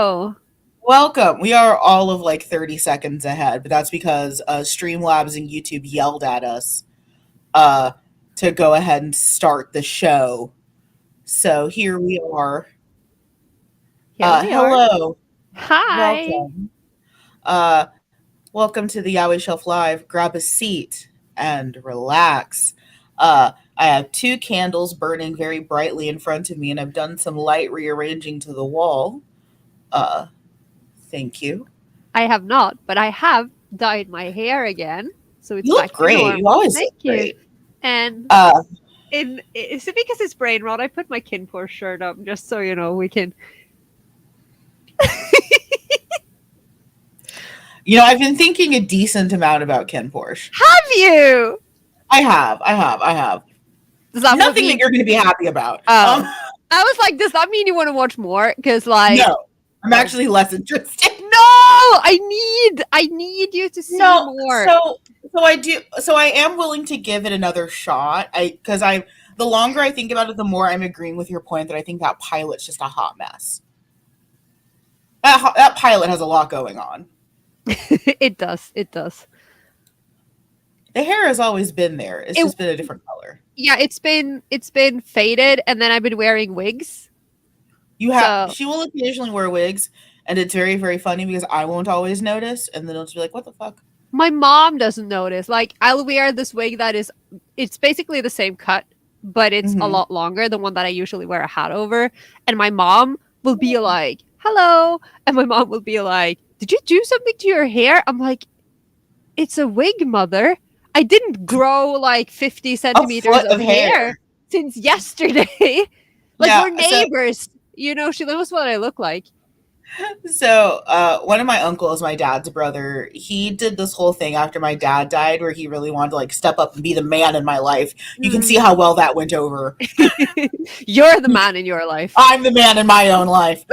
Hello. Welcome. We are all of like 30 seconds ahead, but that's because Streamlabs and YouTube yelled at us uh, to go ahead and start the show. So here we are. Here we are. Hello. Hi. Welcome. Uh, Welcome to the Yaoi Shelf Live. Grab a seat and relax. I have two candles burning very brightly in front of me, and I've done some light rearranging to the wall. Uh, thank you. I have not, but I have dyed my hair again, so it's You look back to great. You normal. always Thank look you. great. And Uh, is it because it's BrainRot? I put my Kinpor shirt up just so you know we can. I've been thinking a decent amount about Ken Porsche. Have you? I have. Does that Nothing that mean? you're going to be happy about. Oh, I was like, does that mean you want to watch more? Because No, I'm actually less interested. no, I need you to see more. So I do. So I am willing to give it another shot. The longer I think about it, the more I'm agreeing with your point that I think that pilot's just a hot mess. That pilot has a lot going on. It does. The hair has always been there. It's just been a different color. Yeah, it's been faded, and then I've been wearing wigs. She will occasionally wear wigs, and it's very, very funny because I won't always notice, and then it'll just be like, what the fuck? My mom doesn't notice. Like, I'll wear this wig it's basically the same cut, but it's a lot longer, the one that I usually wear a hat over. And my mom will be like, hello. And my mom will be like, did you do something to your hair? I'm like, it's a wig, mother. I didn't grow like 50 centimeters of hair since yesterday. We're neighbors. She knows what I look like. So, one of my uncles, my dad's brother, he did this whole thing after my dad died where he really wanted to like step up and be the man in my life. You can see how well that went over. You're the man in your life. I'm the man in my own life.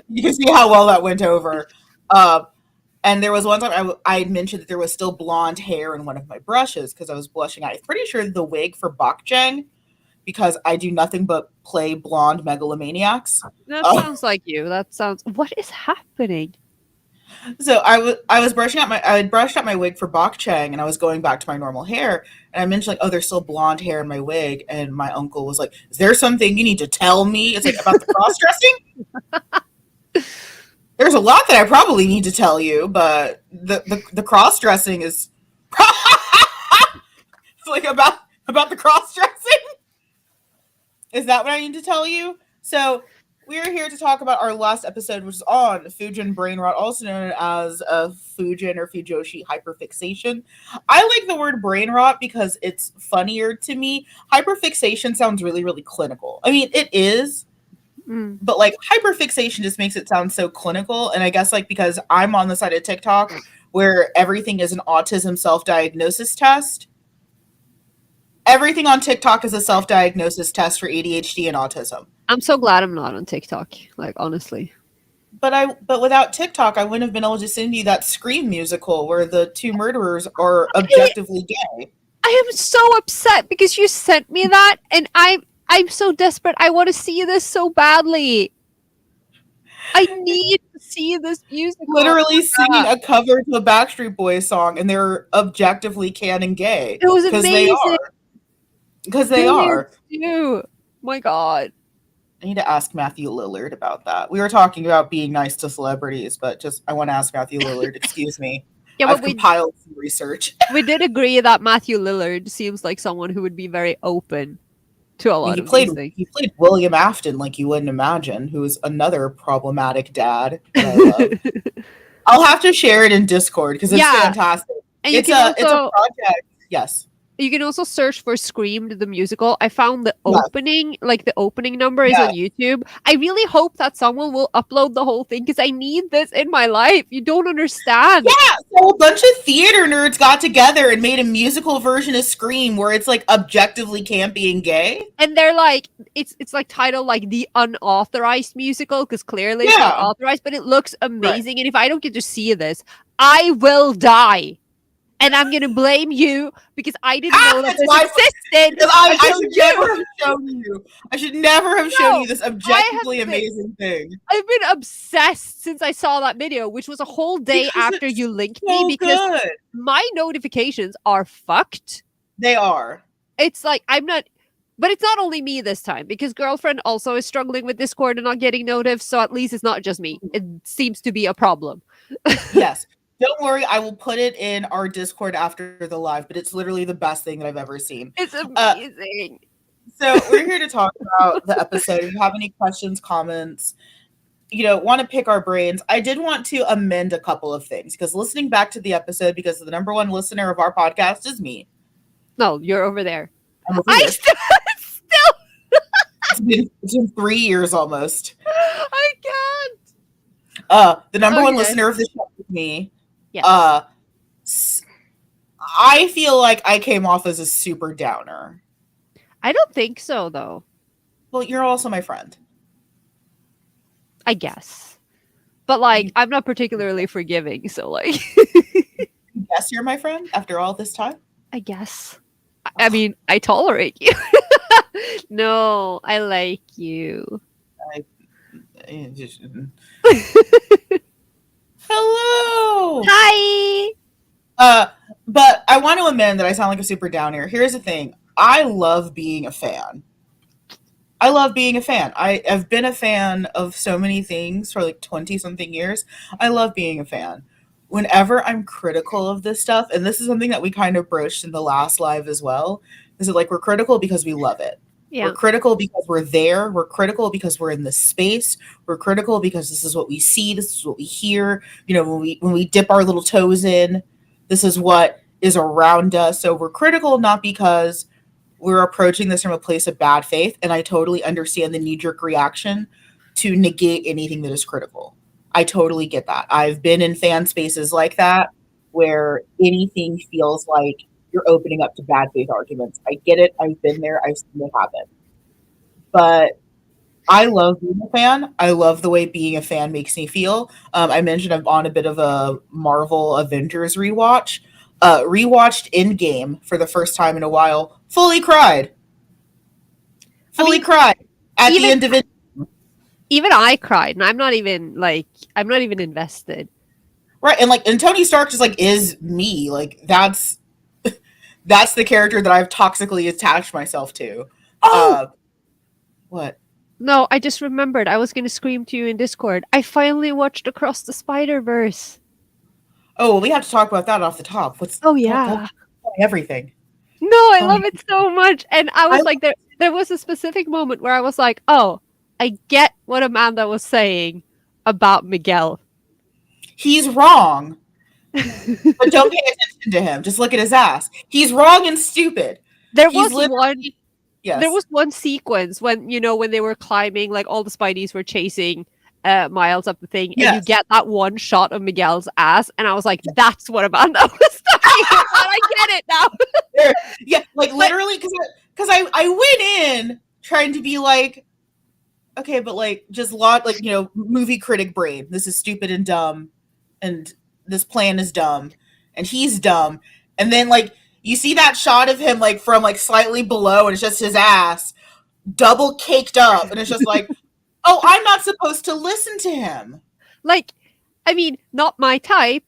You can see how well that went over. And there was one time I mentioned that there was still blonde hair in one of my brushes because I was blushing out. I'm pretty sure the wig for Bakjang, because I do nothing but play blonde megalomaniacs. That sounds like you. What is happening? So I was brushing out I had brushed out my wig for Bakchang, and I was going back to my normal hair, and I mentioned like, oh, there's still blonde hair in my wig, and my uncle was like, is there something you need to tell me? It's like about the cross dressing. There's a lot that I probably need to tell you, but the cross dressing is it's like about the cross dressing. Is that what I need to tell you? So we are here to talk about our last episode, which is on Fujin BrainRot, also known as Fujin or Fujoshi hyperfixation. I like the word BrainRot because it's funnier to me. Hyperfixation sounds really, really clinical. I mean, it is, but like hyperfixation just makes it sound so clinical. And I guess like because I'm on the side of TikTok where everything is an autism self-diagnosis test. Everything on TikTok is a self-diagnosis test for ADHD and autism. I'm so glad I'm not on TikTok, like honestly. But without TikTok, I wouldn't have been able to send you that Scream musical where the two murderers are objectively gay. I am so upset because you sent me that, and I'm so desperate. I want to see this so badly. I need to see this musical. Literally singing a cover to a Backstreet Boys song, and they're objectively canon gay. It was amazing. Because they are. Oh my god. I need to ask Matthew Lillard about that. We were talking about being nice to celebrities, but I want to ask Matthew Lillard, excuse me. Yeah, I've compiled some research. We did agree that Matthew Lillard seems like someone who would be very open to a lot of these things. He played William Afton like you wouldn't imagine, who is another problematic dad that I love. I'll have to share it in Discord because it's fantastic. And it's a project. Yes. You can also search for Screamed the musical. I found the opening, like the opening number is on YouTube. I really hope that someone will upload the whole thing because I need this in my life. You don't understand. Yeah, so a bunch of theater nerds got together and made a musical version of Scream where it's like objectively campy and gay. And they're like, it's like titled like the unauthorized musical because clearly it's not authorized, but it looks amazing. Right. And if I don't get to see this, I will die. and I'm gonna blame you because I didn't know that That's this why existed I until should you. never have shown you. I should never have shown No, you this I have objectively been amazing thing I've been obsessed since I saw that video, which was a whole day because after it's you linked me so because good. my notifications are fucked. They are. It's like I'm not but it's not only me this time because girlfriend also is struggling with Discord and not getting notifs, so at least it's not just me. It seems to be a problem. Yes. Don't worry, I will put it in our Discord after the live, but it's literally the best thing that I've ever seen. It's Uh, amazing. so we're here to talk about the episode. If you have any questions, comments, want to pick our brains, I did want to amend a couple of things because listening back to the episode, because the number one listener of our podcast is me. No, you're over there. I'm over I here. still It's been 3 years almost. I can't. The number one Okay. listener of the show is me. Yes. I feel like I came off as a super downer. I don't think so though. Well, you're also my friend. I guess. But like I'm not particularly forgiving, so like Yes, you're my friend after all this time. I guess. I mean, I tolerate you. No, I like you. Hello. Hi. But I want to amend that I sound like a super downer. Here's the thing. I love being a fan. I have been a fan of so many things for like 20 something years. I love being a fan. Whenever I'm critical of this stuff, and this is something that we kind of broached in the last live as well, is that like we're critical because we love it. Yeah. We're critical because we're there. We're critical because we're in this space. We're critical because this is what we see. This is what we hear. When we dip our little toes in, this is what is around us. So we're critical not because we're approaching this from a place of bad faith. And I totally understand the knee-jerk reaction to negate anything that is critical. I totally get that. I've been in fan spaces like that where anything feels like you're opening up to bad faith arguments. I get it. I've been there. I've seen it happen. But I love being a fan. I love the way being a fan makes me feel. I mentioned I'm on a bit of a Marvel Avengers rewatch. Rewatched Endgame for the first time in a while. Fully cried. Cried at the end of it. Even I cried, and I'm not even invested. Right, and Tony Stark just is me. That's the character that I've toxically attached myself to. What? No, I just remembered. I was going to scream to you in Discord. I finally watched Across the Spider-Verse. Oh, well, we have to talk about that off the top. Oh, yeah. Everything. No, I love it so much. And I was like, there was a specific moment where I was like, oh, I get what Amanda was saying about Miguel. He's wrong. But don't pay attention to him. Just look at his ass. He's wrong and stupid. There was one sequence when when they were climbing, like all the Spideys were chasing Miles up the thing, and you get that one shot of Miguel's ass, and I was like, that's what Amanda was talking about. I get it now. Yeah, literally, because I went in trying to be like, okay, but just movie critic brain. This is stupid and dumb, and this plan is dumb, and he's dumb, and then you see that shot of him from slightly below, and it's just his ass double caked up, and it's just like, oh, I'm not supposed to listen to him. I mean, not my type,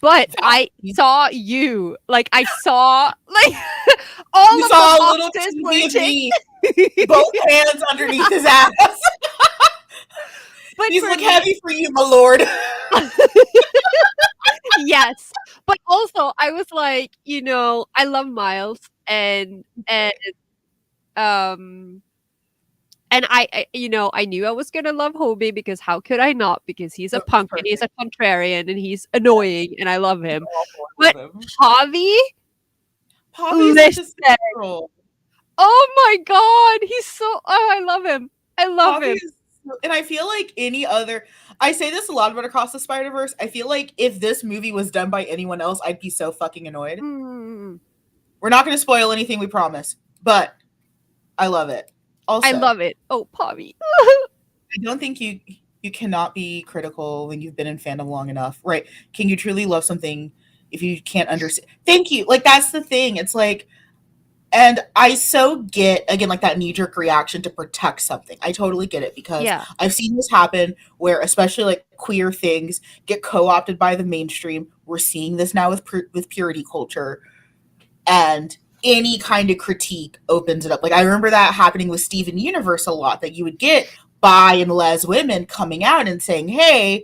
but I saw you. I saw all you of saw the a little boxes TV of me, both hands underneath his ass. But these look heavy for you, my lord. Yes, but also I was like, I love Miles, and I I knew I was gonna love Hobie because how could I not? Because he's a punk and he's a contrarian and he's annoying and I love him. But Javi, Javi's such a girl. Oh my god, he's so I love him. I love him. And I feel like any other, I say this a lot about Across the Spider-Verse. I feel like if this movie was done by anyone else, I'd be so fucking annoyed. We're not going to spoil anything, we promise. But I love it. Also, I love it. Oh, Pavi. I don't think you cannot be critical when you've been in fandom long enough. Right. Can you truly love something if you can't understand. Thank you. Like that's the thing. It's like, and I so get, again, like that knee jerk reaction to protect something. I totally get it because Yeah. I've seen this happen where, especially like queer things get co opted by the mainstream. We're seeing this now with purity culture, and any kind of critique opens it up. Like I remember that happening with Steven Universe a lot, that you would get bi and les women coming out and saying, hey,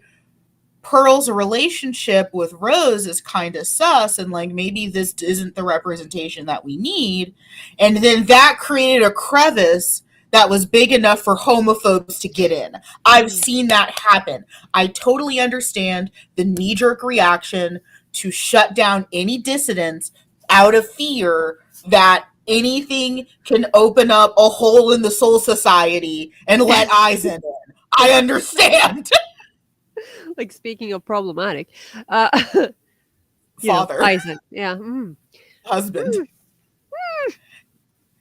Pearl's relationship with Rose is kind of sus, and like maybe this isn't the representation that we need. And then that created a crevice that was big enough for homophobes to get in. I've Mhm. seen that happen. I totally understand the knee jerk reaction to shut down any dissidents out of fear that anything can open up a hole in the soul society and let eyes in. I understand. Like speaking of problematic, Father, Eisen. Yeah. Mm. husband. Mm.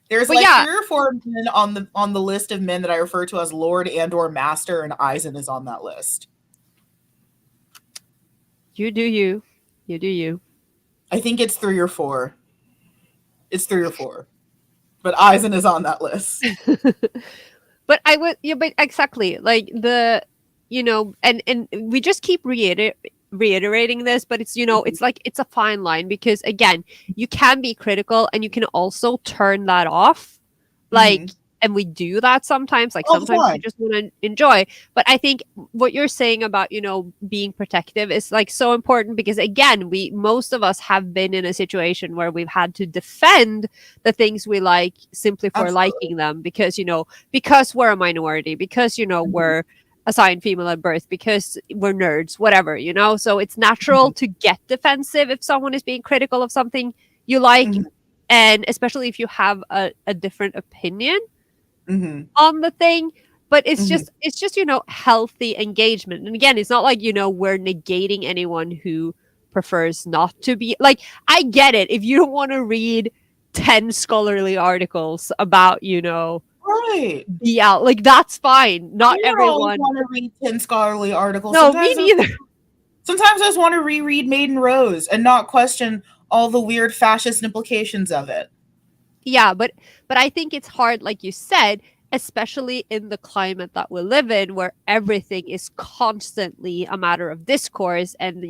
There's But like yeah, 3 or 4 men on the list of men that I refer to as Lord and or Master, and Eisen is on that list. you do you. You do you. I think it's 3 or 4. It's 3 or 4. But Eisen is on that list. But I would, yeah, but exactly like and we just keep reiterating this, but it's Mhm. it's like it's a fine line because again, you can be critical and you can also turn that off, like, Mhm. and we do that sometimes. Like All the sometimes we time. just want to enjoy. But I think what you're saying about being protective is like so important because again, we most of us have been in a situation where we've had to defend the things we like simply for Absolutely. liking them because because we're a minority, because Mhm. we're assigned female at birth, because we're nerds, whatever, so it's natural Mhm. to get defensive if someone is being critical of something you like, Mhm. and especially if you have a different opinion Mhm. on the thing. But it's Mhm. just healthy engagement, and again, it's not like we're negating anyone who prefers not to be like. I get it if you don't want to read 10 scholarly articles about Right. be out, like, that's fine. I Not don't always everyone. want to read 10 scholarly articles. No, me neither. Sometimes I just want to reread Maiden Rose and not question all the weird fascist implications of it. Yeah, but I think it's hard, like you said, especially in the climate that we live in, where everything is constantly a matter of discourse. And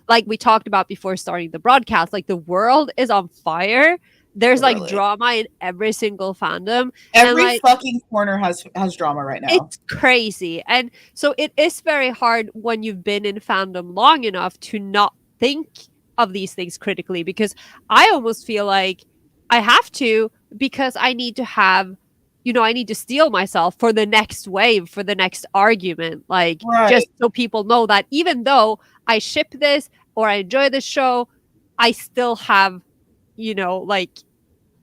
like we talked about before starting the broadcast, like the world is on fire. There's like Literally. drama in every single fandom, and Every like fucking corner has drama right now. it's crazy. And so it is very hard when you've been in fandom long enough to not think of these things critically, because I almost feel like I have to, because I need to have I need to steel myself for the next wave, for the next argument, like just Right. so people know that even though I ship this or I enjoy this show, I still have like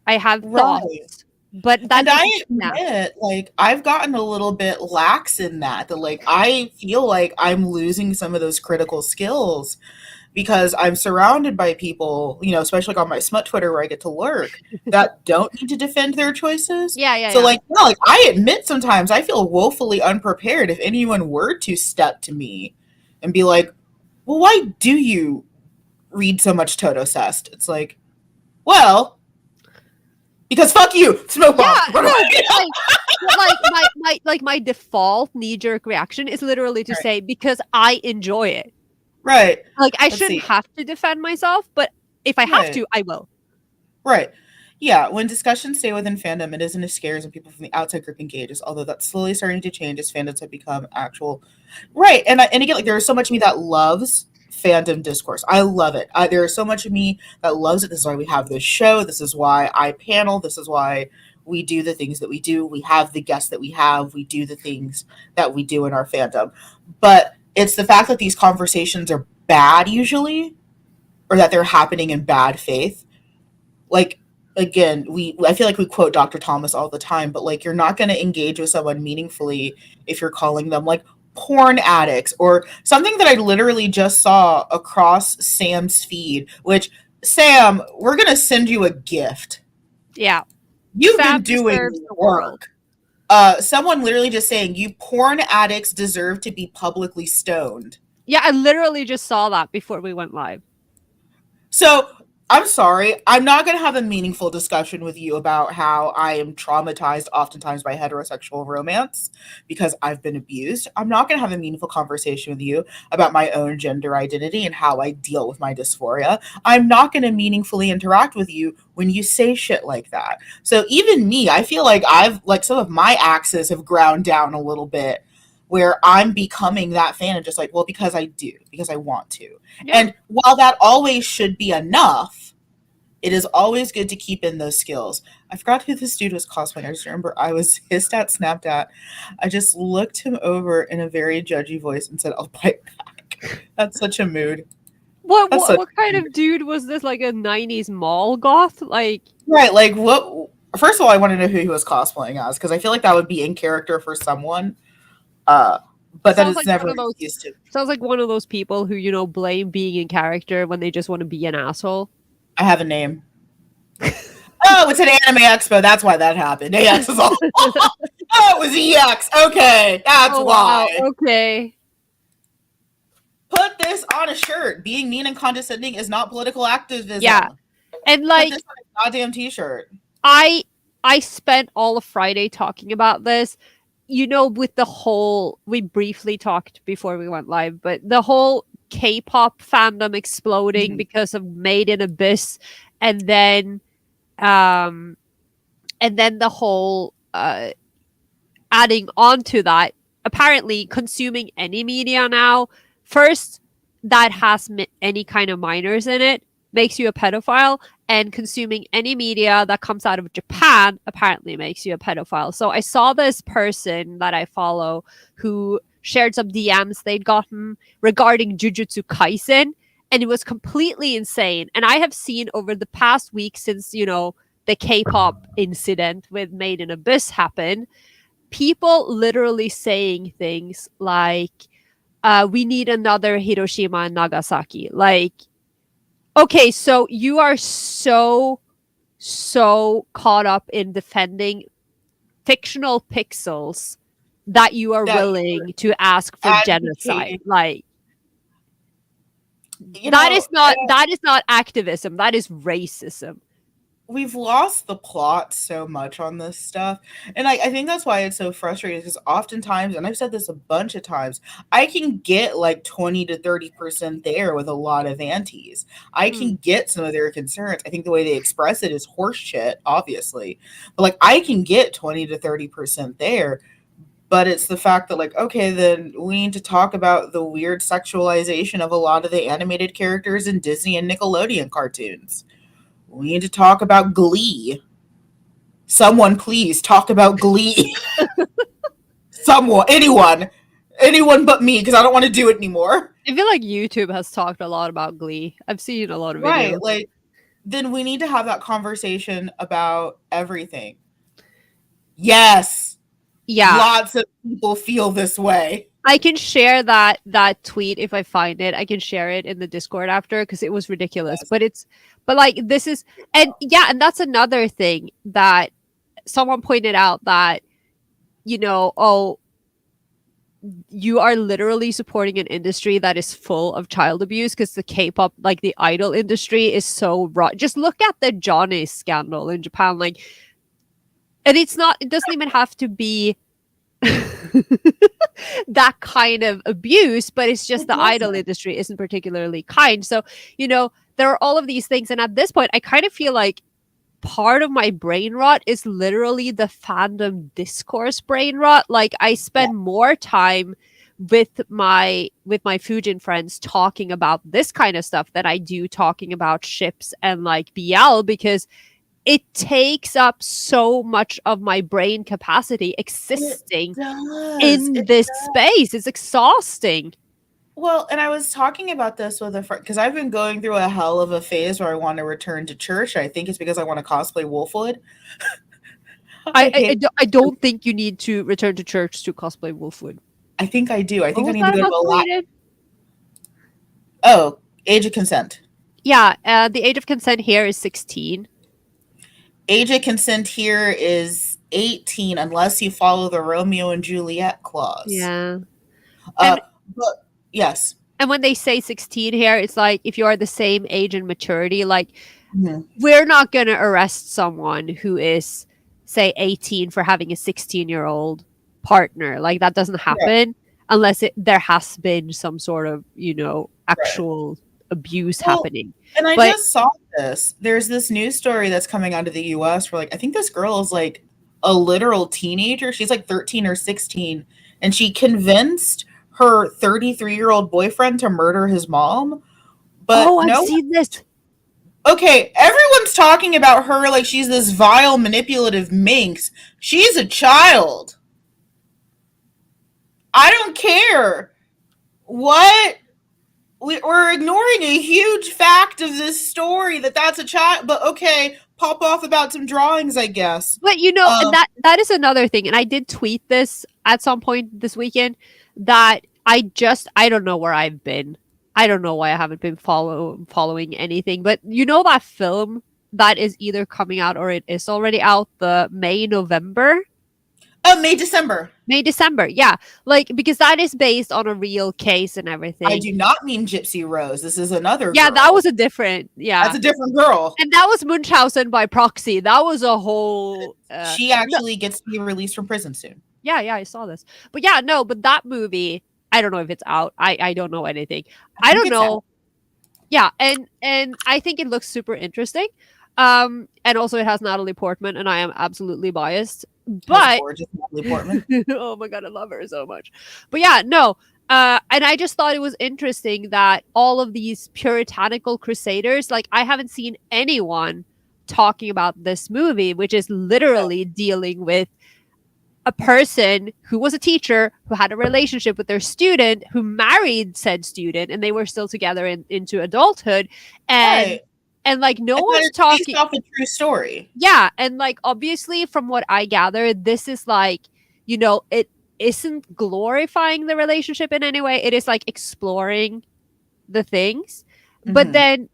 I have Right. thoughts, but that And I doesn't, yeah. admit, like, I've gotten a little bit lax in that like, I feel like I'm losing some of those critical skills because I'm surrounded by people, especially like on my smut Twitter where I get to lurk, that don't need to defend their choices. Yeah, yeah, So, yeah. like, no, like, I admit sometimes I feel woefully unprepared if anyone were to step to me and be like, well, why do you read so much Toto Cest? It's like, well, because fuck you, smoke Yeah, bomb. no, but like my default knee jerk reaction is literally to Right. say because I enjoy it. Right. Like I Let's shouldn't see. have to defend myself, but if I have Right. to, I will. Right. Yeah, when discussions stay within fandom, it isn't as scary as when people from the outside group engages, although that's slowly starting to change as fandoms have become actual. Right. And again, like there is so much of me that loves fandom discourse. I love it. There is so much of me that loves it. This is why we have this show. This is why I panel. This is why we do the things that we do. We have the guests that we have. We do the things that we do in our fandom. But it's the fact that these conversations are bad usually, or that they're happening in bad faith, like, again, we I feel like we quote Dr. Thomas all the time, but like you're not going to engage with someone meaningfully if you're calling them like porn addicts or something that I literally just saw across Sam's feed, which, Sam, we're going to send you a gift. Yeah. You've Sam been doing deserves the world. work. Someone literally just saying you porn addicts deserve to be publicly stoned. Yeah, I literally just saw that before we went live. So I'm sorry. I'm not going to have a meaningful discussion with you about how I am traumatized oftentimes by heterosexual romance because I've been abused. I'm not going to have a meaningful conversation with you about my own gender identity and how I deal with my dysphoria. I'm not going to meaningfully interact with you when you say shit like that. So even me, I feel like I've, like, some of my axes have ground down a little bit where I'm becoming that fan and just like, well, because I do, because I want to. Yeah. And while that always should be enough, it is always good to keep in those skills. I forgot who this dude was cosplaying. I just remember I was hissed at, snapped at. I just looked him over in a very judgy voice and said, I'll bite back. That's such a mood. What That's what such what a kind mood. of dude was this? Like a '90s mall goth? Like, Right, like what? First of all, I want to know who he was cosplaying as because I feel like that would be in character for someone. Uh, but that sounds is like never one of those used to. sounds like one of those people who, blame being in character when they just want to be an asshole. I have a name. Oh, it's an anime expo. That's why that happened. AX is all. Oh, it was EX. Okay, that's Oh wow. why. Okay. Put this on a shirt. Being mean and condescending is not political Yeah. activism. And Put like this on a goddamn t-shirt. I I spent all of Friday talking about this. With the whole, we briefly talked before we went live, but the whole K-pop fandom exploding Mhm. because of Made in Abyss, and then um the whole adding on to that, apparently consuming any media now, first, that has any kind of minors in it, makes you a pedophile, and consuming any media that comes out of Japan apparently makes you a pedophile. So I saw this person that I follow who shared some DMs they'd gotten regarding Jujutsu Kaisen, and it was completely insane. And I have seen over the past week since, the K-pop incident with Made in Abyss happened, people literally saying things like, we need another Hiroshima and Nagasaki. Like, okay, so you are so caught up in defending fictional pixels that you are That you're willing to ask for genocide. advocating, Like, you know, that is not activism, that is racism. we've lost the plot so much on this stuff. And I think that's why it's so frustrating because oftentimes, and I've said this a bunch of times, I can get like 20 to 30% there with a lot of antis. I Mm. can get some of their concerns. I think the way they express it is horseshit, obviously. But like I can get 20 to 30% there. But it's the fact that, like, okay, then we need to talk about the weird sexualization of a lot of the animated characters in Disney and Nickelodeon cartoons. We need to talk about Glee. Someone please talk about Glee. Someone, anyone but me, because I don't want to do it anymore. I feel like YouTube has talked a lot about Glee. I've seen a lot of Right, videos. like then we need to have that conversation about everything. Yes, Yeah, lots of people feel this way. I can share that tweet if I find it. I can share it in the Discord after because it was ridiculous. Yes. But like this is, and yeah, and that's another thing that someone pointed out, that oh, you are literally supporting an industry that is full of child abuse because the K-pop, like the idol industry, is so raw. Just look at the Johnny scandal in Japan, like, and it doesn't even have to be that kind of abuse, but it's just It the idol doesn't. industry isn't particularly kind. So, there are all of these things. And at this point, I kind of feel like part of my brain rot is literally the fandom discourse brain rot. Like, I Yeah. spend more time with my Fujin friends talking about this kind of stuff than I do talking about ships and like BL, because it takes up so much of my brain capacity It existing does. in It this does. space. It's exhausting. Well, and I was talking about this with a friend because I've been going through a hell of a phase where I want to return to church. I think it's because I want to cosplay Wolfwood. I, I I, I hate. don't I don't think you need to return to church to cosplay Wolfwood. I think I do. I What think I was need to that go to about a lot. rated? Oh, age of consent. Yeah, the age of consent here is 16. Age of consent here is 18 unless you follow the Romeo and Juliet clause. Yeah. Uh, And but yes. when they say 16 here, it's like if you are the same age and maturity, like Mhm. we're not going to arrest someone who is, say, 18 for having a 16-year-old partner. Like that doesn't Right, happen unless there has been some sort of, right. actual abuse Well, happening. and I But just saw this. There's this news story that's coming out of the US where like I think this girl is like a literal teenager. She's like 13 or 16 and she convinced her 33-year-old boyfriend to murder his mom. But oh, I've no, seen this. okay, everyone's talking about her like she's this vile manipulative minx. She's a child. I don't care. What? We're ignoring a huge fact of this story that that's a child. But okay, pop off about some drawings, I guess. But and that is another thing. And I did tweet this at some point this weekend that I don't know where I've been. I don't know why I haven't been following anything. But that film that is either coming out or it is already out, the November, May, December. May, December. Yeah. Like because that is based on a real case and I everything. do not mean Gypsy Rose. This is another Yeah, girl. that was a different That's a different girl. And that was Munchausen by proxy. That was a whole She actually gets to be released from prison soon. Yeah, I saw this. But yeah, no, but that movie, I don't know if it's out. I don't know anything. I don't know. Out. Yeah, and I think it looks super interesting. And also it has Natalie Portman, and I am absolutely biased. But gorgeous Natalie Portman. oh my god, I love her so much. But yeah, no. And I just thought it was interesting that all of these puritanical crusaders, like I haven't seen anyone talking about this movie, which is literally dealing with a person who was a teacher who had a relationship with their student who married said student and they were still together into adulthood and Right. and like no And one's it's talking based off a true story. yeah and like obviously from what I gather this is like it isn't glorifying the relationship in any way. It is like exploring the things but then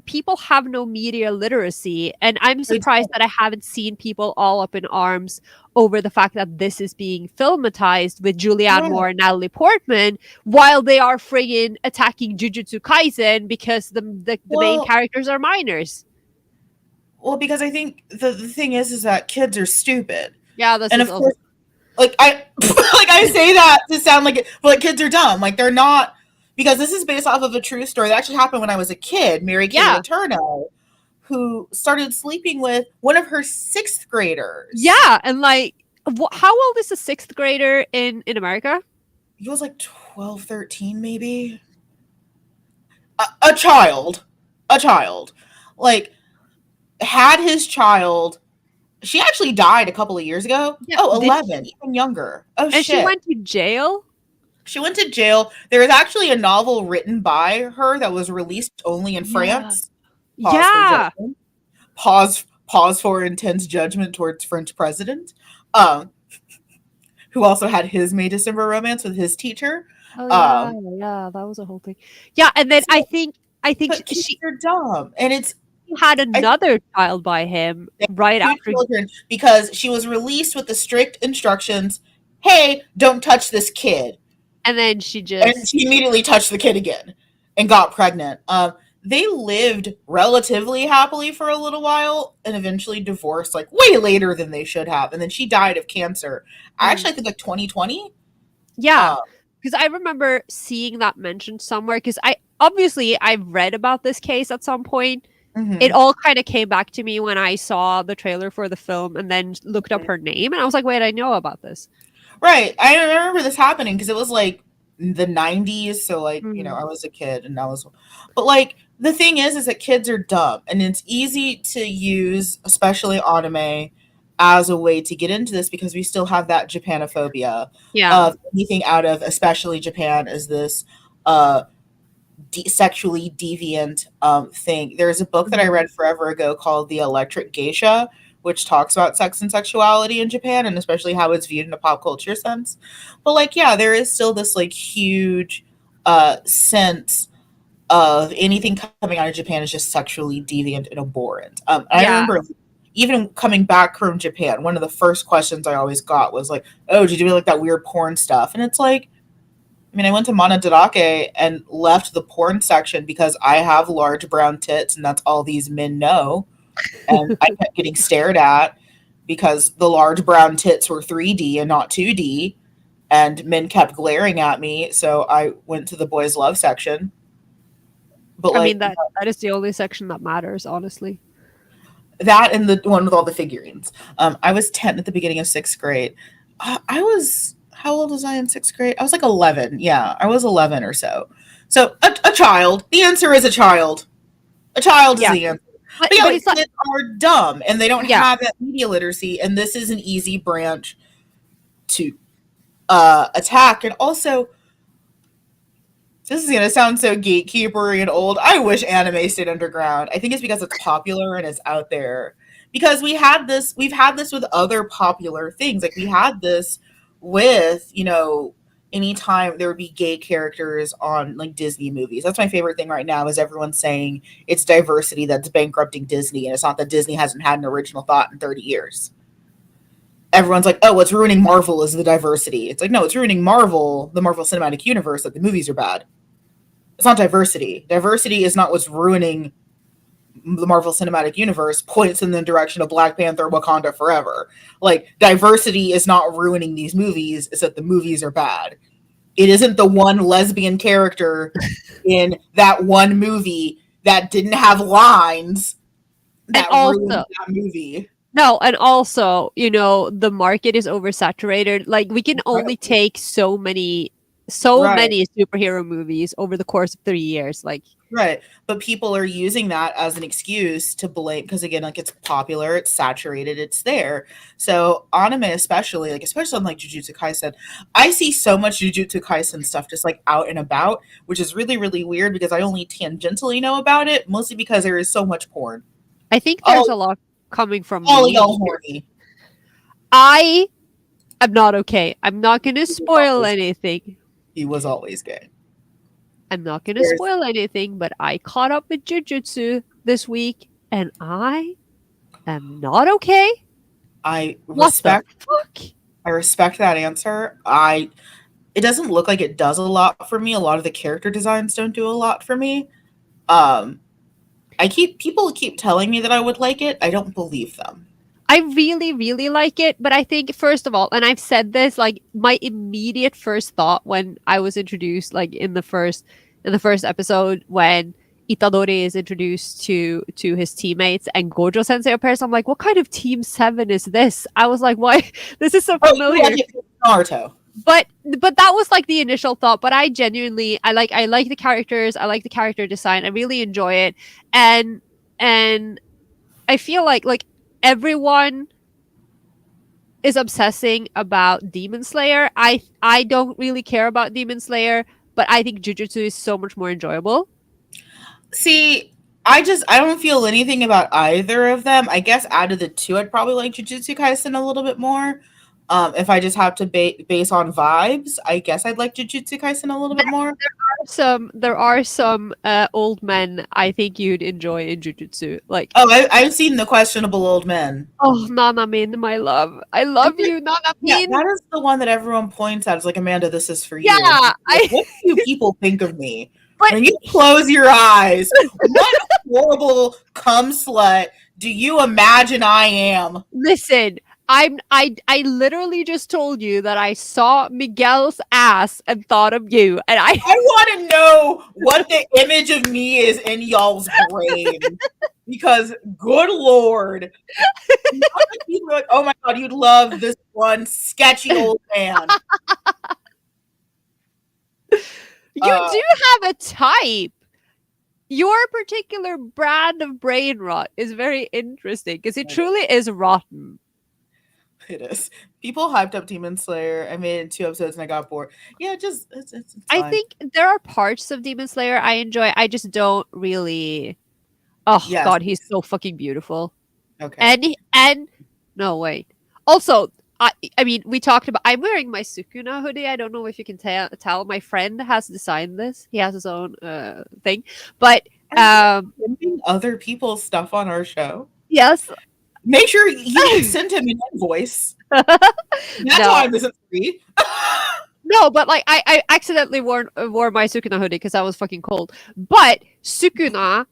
people have no media literacy, and I'm surprised that I haven't seen people all up in arms over the fact that this is being filmatized with Julianne Moore and Natalie Portman while they are friggin' attacking Jujutsu Kaisen because the main characters are minors. Well, because I think the thing is that kids are stupid. Yeah, that's and of course, like I like I say that to sound like it, but like kids are dumb. Like they're not. Because this is based off of a true story that actually happened when I was a kid. Mary Kay Letourneau, who started sleeping with one of her 6th graders. Yeah, and like, how old is a 6th grader in America? He was like 12, 13 maybe. A child. Like, had his child. She actually died a couple of years ago. Yeah, 11, even younger. Oh, shit. And she went to jail? She went to jail. There was actually a novel written by her that was released only in France. Pause for intense judgment towards French president. Who also had his May December romance with his teacher. Oh yeah, that was a whole thing. Yeah, and then I think they're dumb, and it's had another child by him right after because she was released with the strict instructions, "Hey, don't touch this kid." And then she immediately touched the kid again and got pregnant. They lived relatively happily for a little while and eventually divorced like way later than they should have. And then she died of cancer. I actually think like 2020. Yeah. Because I remember seeing that mentioned somewhere because I've read about this case at some point. Mm-hmm. It all kind of came back to me when I saw the trailer for the film and then looked up her name. And I was like, wait, I know about this. Right. I remember this happening because it was like the 90s. So like, I was a kid and but like the thing is that kids are dumb and it's easy to use, especially anime, as a way to get into this because we still have that Japanophobia of anything out of, especially Japan, is this sexually deviant thing. There's a book that I read forever ago called The Electric Geisha, which talks about sex and sexuality in Japan and especially how it's viewed in a pop culture sense. But like, yeah, there is still this like huge sense of anything coming out of Japan is just sexually deviant and abhorrent. I remember even coming back from Japan, one of the first questions I always got was like, oh, did you do like that weird porn stuff? And it's like, I mean, I went to Monodarake and left the porn section because I have large brown tits, and that's all these men know. And I kept getting stared at because the large brown tits were 3D and not 2D, and men kept glaring at me. So I went to the boys' love section. But I mean like that is the only section that matters, honestly. that and the one with all the figurines. I was 10 at the beginning of sixth grade. I was, how old was I in sixth grade? I was like 11. Yeah, I was 11 or so. So a child. The answer is a child. A child is Yeah. the answer. But yeah, But like it's like kids are dumb and they don't yeah. have that media literacy, and this is an easy branch to attack. And also, this is gonna sound so gatekeepery and old. I wish anime stayed underground. I think it's because it's popular and it's out there. Because we've had this with other popular things. Like we had this with, anytime there would be gay characters on like Disney movies. That's my favorite thing right now is everyone saying it's diversity that's bankrupting Disney, and it's not that Disney hasn't had an original thought in 30 years. Everyone's like, oh, what's ruining Marvel is the diversity. It's like, no, it's ruining Marvel, the Marvel Cinematic Universe, that the movies are bad. It's not diversity. Diversity is not what's ruining the Marvel Cinematic Universe, points in the direction of Black Panther, Wakanda Forever. Like, diversity is not ruining these movies, it's that the movies are bad. It isn't the one lesbian character in that one movie that didn't have lines that ruined that movie. No, and also, the market is oversaturated. Like we can only Incredible. take so many Right. superhero movies over the course of 3 years. Like Right. But people are using that as an excuse to blame because again, like it's popular, it's saturated, it's there. So anime especially, especially on like Jujutsu Kaisen, I see so much Jujutsu Kaisen stuff just like out and about, which is really, really weird because I only tangentially know about it, mostly because there is so much porn. I think there's a lot coming from All me. y'all horny. I am not okay. I'm not gonna spoil anything. He was always gay. I'm not gonna spoil anything, but I caught up with Jujutsu this week and I am not okay. I What the respect fuck? I respect that answer. It doesn't look like it does a lot for me. A lot of the character designs don't do a lot for me. People keep telling me that I would like it. I don't believe them. I really, really like it, but I think first of all, and I've said this, like my immediate first thought when I was introduced, like in the first episode when Itadori is introduced to his teammates and Gojo Sensei appears, I'm like, what kind of Team 7 is this? I was like, why? This is so familiar. Like Naruto. But that was like the initial thought. But I genuinely I like the characters, I like the character design, I really enjoy it, and I feel like everyone is obsessing about Demon Slayer. I don't really care about Demon Slayer, but I think Jujutsu is so much more enjoyable. See, I don't feel anything about either of them. I guess out of the two, I'd probably like Jujutsu Kaisen a little bit more. If I just have to base on vibes, I guess I'd like Jujutsu Kaisen a little bit more. There are some old men I think you'd enjoy in Jujutsu. Like I've seen the questionable old men. Oh, Nanamin, my love. I love you, Nanamin. Yeah, that is the one that everyone points at. It's like, Amanda, this is for you. Yeah, what do people think of me? When you close your eyes, what horrible cum slut do you imagine I am? Listen, I literally just told you that I saw Miguel's ass and thought of you, and I want to know what the image of me is in y'all's brain, because good lord, people are like, oh my god, you'd love this one sketchy old man. You do have a type. Your particular brand of brain rot is very interesting because it truly is rotten. It is. People hyped up Demon Slayer. I made 2 episodes and I got bored. Yeah, it's I think there are parts of Demon Slayer I enjoy. I just don't really. Oh yes. God, he's so fucking beautiful. Okay. And no wait. Also, I mean, we talked about. I'm wearing my Sukuna hoodie. I don't know if you can tell. My friend has designed this. He has his own thing, but other people's stuff on our show. Yes. Make sure you send him an invoice. That time isn't free. No, but like I accidentally wore my Sukuna hoodie because I was fucking cold. But Sukuna,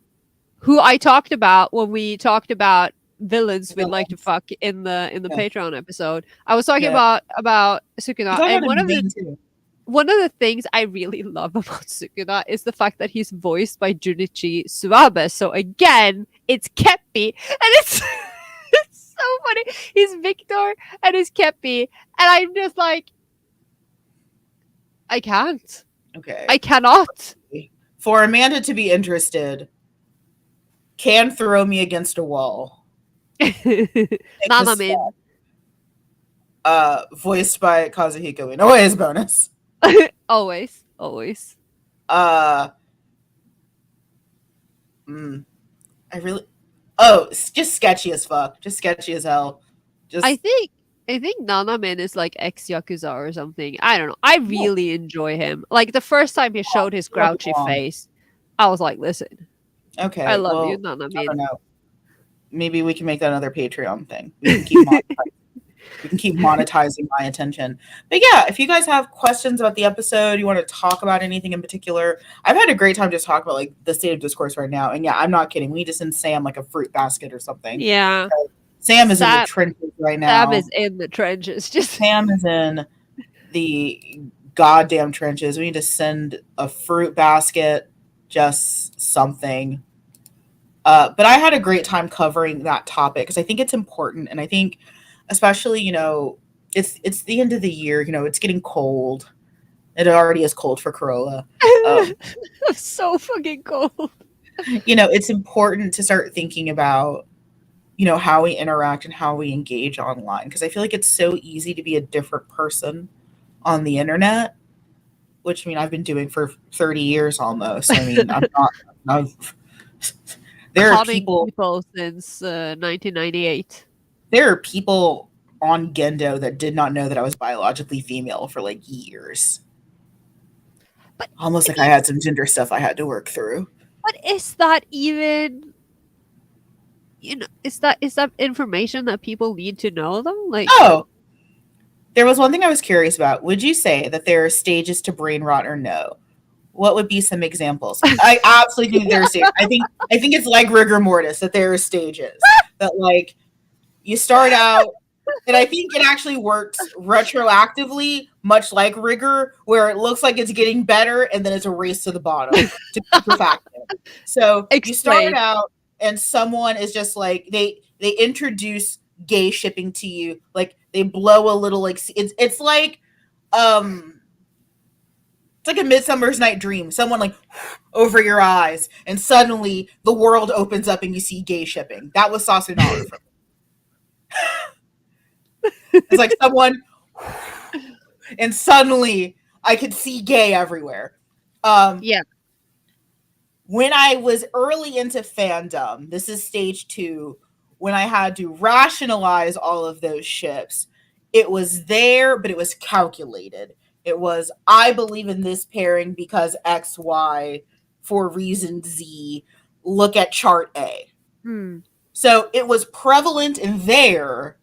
who I talked about when we talked about villains we'd like to fuck in the Yeah. Patreon episode, I was talking Yeah. about You Sukuna, talk and about him main too. one of the things I really love about Sukuna is the fact that he's voiced by Junichi Suabe. So again, it's Keppi, and it's it's so funny. He's Victor and he's Keppi, and I'm just like, I can't. Okay. I cannot. For Amanda to be interested, can throw me against a wall. Nanamin. Voiced by Kazuhiko Inoue is bonus. Always. Always. I really. Oh, it's just sketchy as fuck. Just sketchy as hell. Just. I think Nanamin is like ex Yakuza or something. I don't know. I really enjoy him. Like the first time he showed his grouchy face, I was like, listen. Okay. I love you, I Nanamin. don't know. Maybe we can make that another Patreon thing. We can keep monetizing my attention. But yeah, if you guys have questions about the episode, you want to talk about anything in particular, I've had a great time just talking about like the state of discourse right now. And yeah, I'm not kidding. We need to send Sam like a fruit basket or something. Yeah. So Sam is in the trenches right now. Sam is in the trenches. Sam is in the goddamn trenches. We need to send a fruit basket, just something. But I had a great time covering that topic because I think it's important, and I think especially, it's the end of the year, it's getting cold. It already is cold for Corolla. So fucking cold. It's important to start thinking about, how we interact and how we engage online. Because I feel like it's so easy to be a different person on the internet, which, I've been doing for 30 years almost. There are people since 1998. There are people on Gendo that did not know that I was biologically female for like years. But almost like I had some gender stuff I had to work through. But is that even, is that information that people need to know though? Like, oh, there was one thing I was curious about. Would you say that there are stages to brain rot or no? What would be some examples? I absolutely think there are stages. I think it's like rigor mortis, that there are stages that like you start out, and I think it actually works retroactively, much like rigor, where it looks like it's getting better and then it's a race to the bottom to be perfected. So you start out and someone is just like they introduce gay shipping to you, like they blow a little like it's like it's like a Midsummer's Night Dream. Someone like over your eyes, and suddenly the world opens up and you see gay shipping. That was Sasunaru for me. It's like someone, and suddenly I could see gay everywhere. Yeah. When I was early into fandom, this is stage 2, when I had to rationalize all of those ships. It was there, but it was calculated. It was, I believe in this pairing because X, Y, for reason Z. Look at chart A. So it was prevalent in there,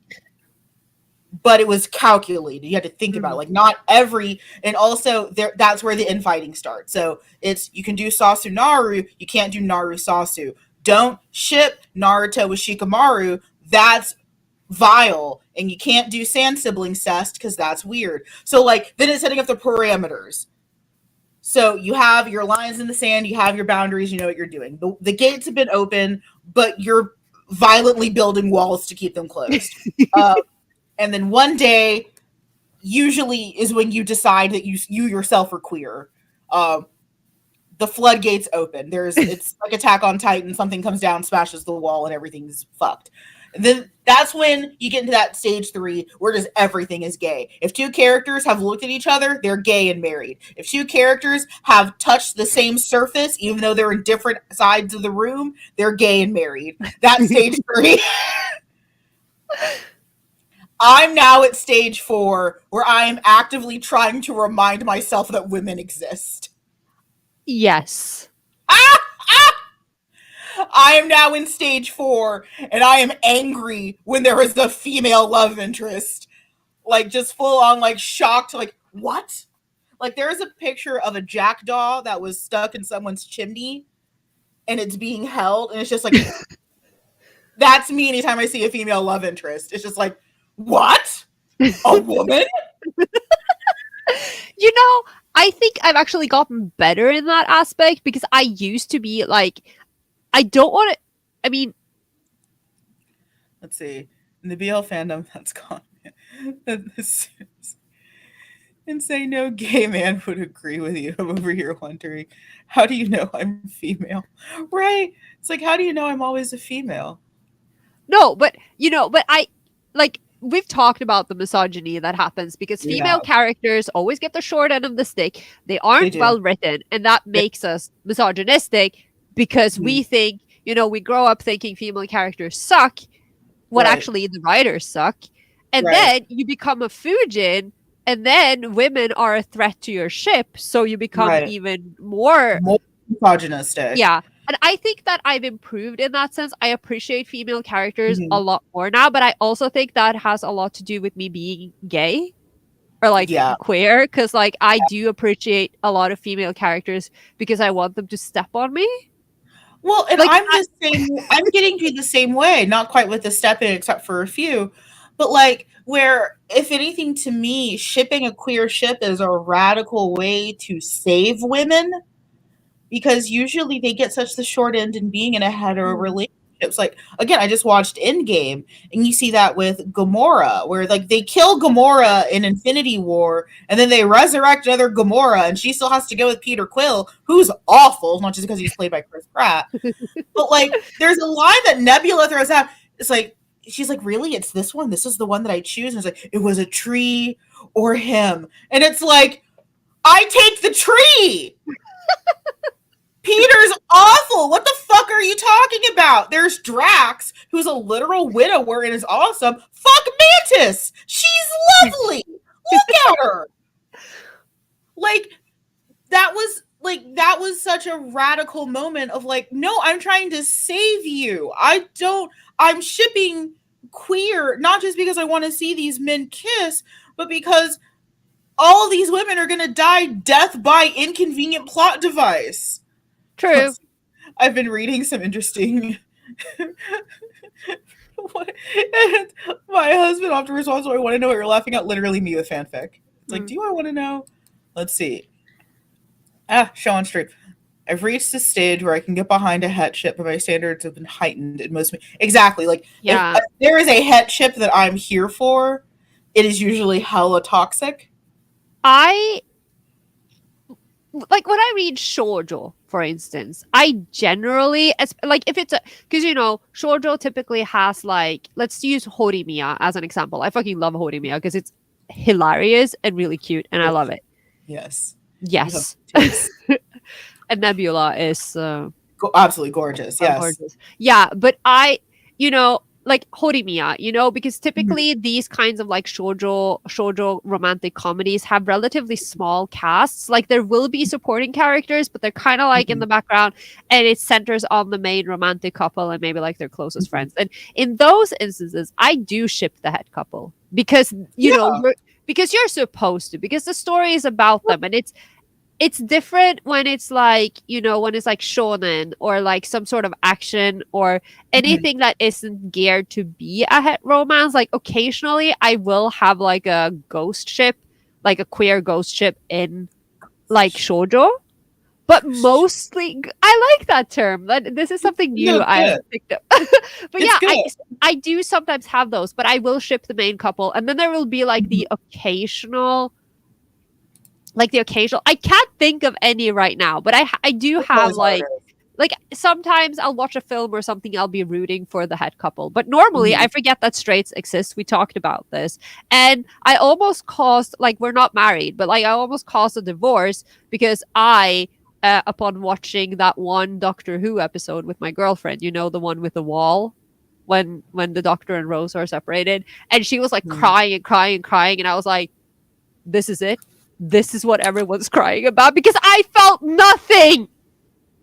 but it was calculated. You had to think about it. Like not every, and also there, that's where the infighting starts. So it's, you can do Sasunaru, you can't do Naru Sasu. Don't ship Naruto with Shikamaru. That's vile, and you can't do sand sibling cest because that's weird. So like then it's setting up the parameters. So you have your lines in the sand, you have your boundaries, you know what you're doing. The gates have been open, but you're violently building walls to keep them closed. And then one day, usually is when you decide that you yourself are queer. The floodgates open. It's like Attack on Titan. Something comes down, smashes the wall, and everything's fucked. And then that's when you get into that stage 3 where just everything is gay. If 2 characters have looked at each other, they're gay and married. If 2 characters have touched the same surface, even though they're in different sides of the room, they're gay and married. That's stage 3. I'm now at stage 4 where I am actively trying to remind myself that women exist. Yes. I am now in stage 4, and I am angry when there is a female love interest. Like, just full on, like, shocked, like, what? Like there is a picture of a jackdaw that was stuck in someone's chimney and it's being held, and it's just like that's me anytime I see a female love interest. It's just like, what? A woman? You know, I think I've actually gotten better in that aspect because I used to be like, I don't want to. I mean, Let's see. In the BL fandom, that's gone. And say no gay man would agree with you. I'm over here wondering, how do you know I'm female? Right? It's like, how do you know I'm always a female? no, but but I like we've talked about the misogyny that happens because We female have. characters always get the short end of the stick. They They aren't do. well written, and that They, makes us misogynistic because mhm. we think, we grow up thinking female characters suck when Right. actually the writers suck. And Right. then you become a Fujin, and then women are a threat to your ship, so you become Right. even more. More misogynistic. Yeah. And I think that I've improved in that sense. I appreciate female characters a Mhm. lot more now, but I also think that has a lot to do with me being gay or like Yeah. queer because like I do appreciate a lot of female characters because I want them to step on me. Well, and Like I'm the same. I'm getting to the same way. Not quite with the step in, except for a few, but like where, if anything, to me, shipping a queer ship is a radical way to save women because usually they get such the short end in being in a hetero mm, relationship. It's like, again, I just watched Endgame, and you see that with Gamora, where like they kill Gamora in Infinity War, and then they resurrect another Gamora, and she still has to go with Peter Quill, who's awful, not just because he's played by Chris Pratt, but like there's a line that Nebula throws out. It's like she's like, really? It's this one? This is the one that I choose? And it's like, it was a tree or him. And it's like, I take the tree. Peter's awful. What the fuck are you talking about? There's Drax, who's a literal widower and is awesome. Fuck Mantis. She's lovely. Look at her. Like, that was such a radical moment of like, no, I'm trying to save you. I'm shipping queer, not just because I want to see these men kiss, but because all these women are gonna die death by inconvenient plot device. true. I've been reading some interesting and my husband often responds, I want to know what you're laughing at, literally me with fanfic. It's like, Mm. do I want to know? Let's see. Show on stream. I've reached a stage where I can get behind a het ship, but my standards have been heightened in most. Exactly. Like, if Yeah. there is a het ship that I'm here for, it is usually hella toxic. I like when I read shoujo, for instance, I generally like if it's a because shoujo typically has like let's use Horimiya as an example. I fucking love Horimiya because it's hilarious and really cute, and I love it. Yes. Yes, and Nebula is Absolutely gorgeous. Yes. gorgeous. Yeah, but like Horimiya, because typically these kinds of like shoujo romantic comedies have relatively small casts. Like there will be supporting characters, but they're kind of like in the background, and it centers on the main romantic couple and maybe like their closest friends. And in those instances, I do ship the head couple because because you're supposed to, because the story is about them, and it's different when it's like when it's like shonen or like some sort of action or anything that isn't geared to be a het romance. Like occasionally I will have like a ghost ship, like a queer ghost ship in like shoujo, but mostly I like that term. This is something new No, I've good. picked up. But It's yeah, good. I do sometimes have those, but I will ship the main couple, and then there will be like the occasional I can't think of any right now, but I do It's have always harder. like sometimes I'll watch a film or something, I'll be rooting for the head couple, but normally I forget that straights exist. We talked about this, and I almost caused, like, we're not married, but like I almost caused a divorce because I upon watching that one Doctor Who episode with my girlfriend, the one with the wall, when the Doctor and Rose are separated, and she was like crying and crying and crying, and I was like, this is it. This is what everyone's crying about, because I felt nothing.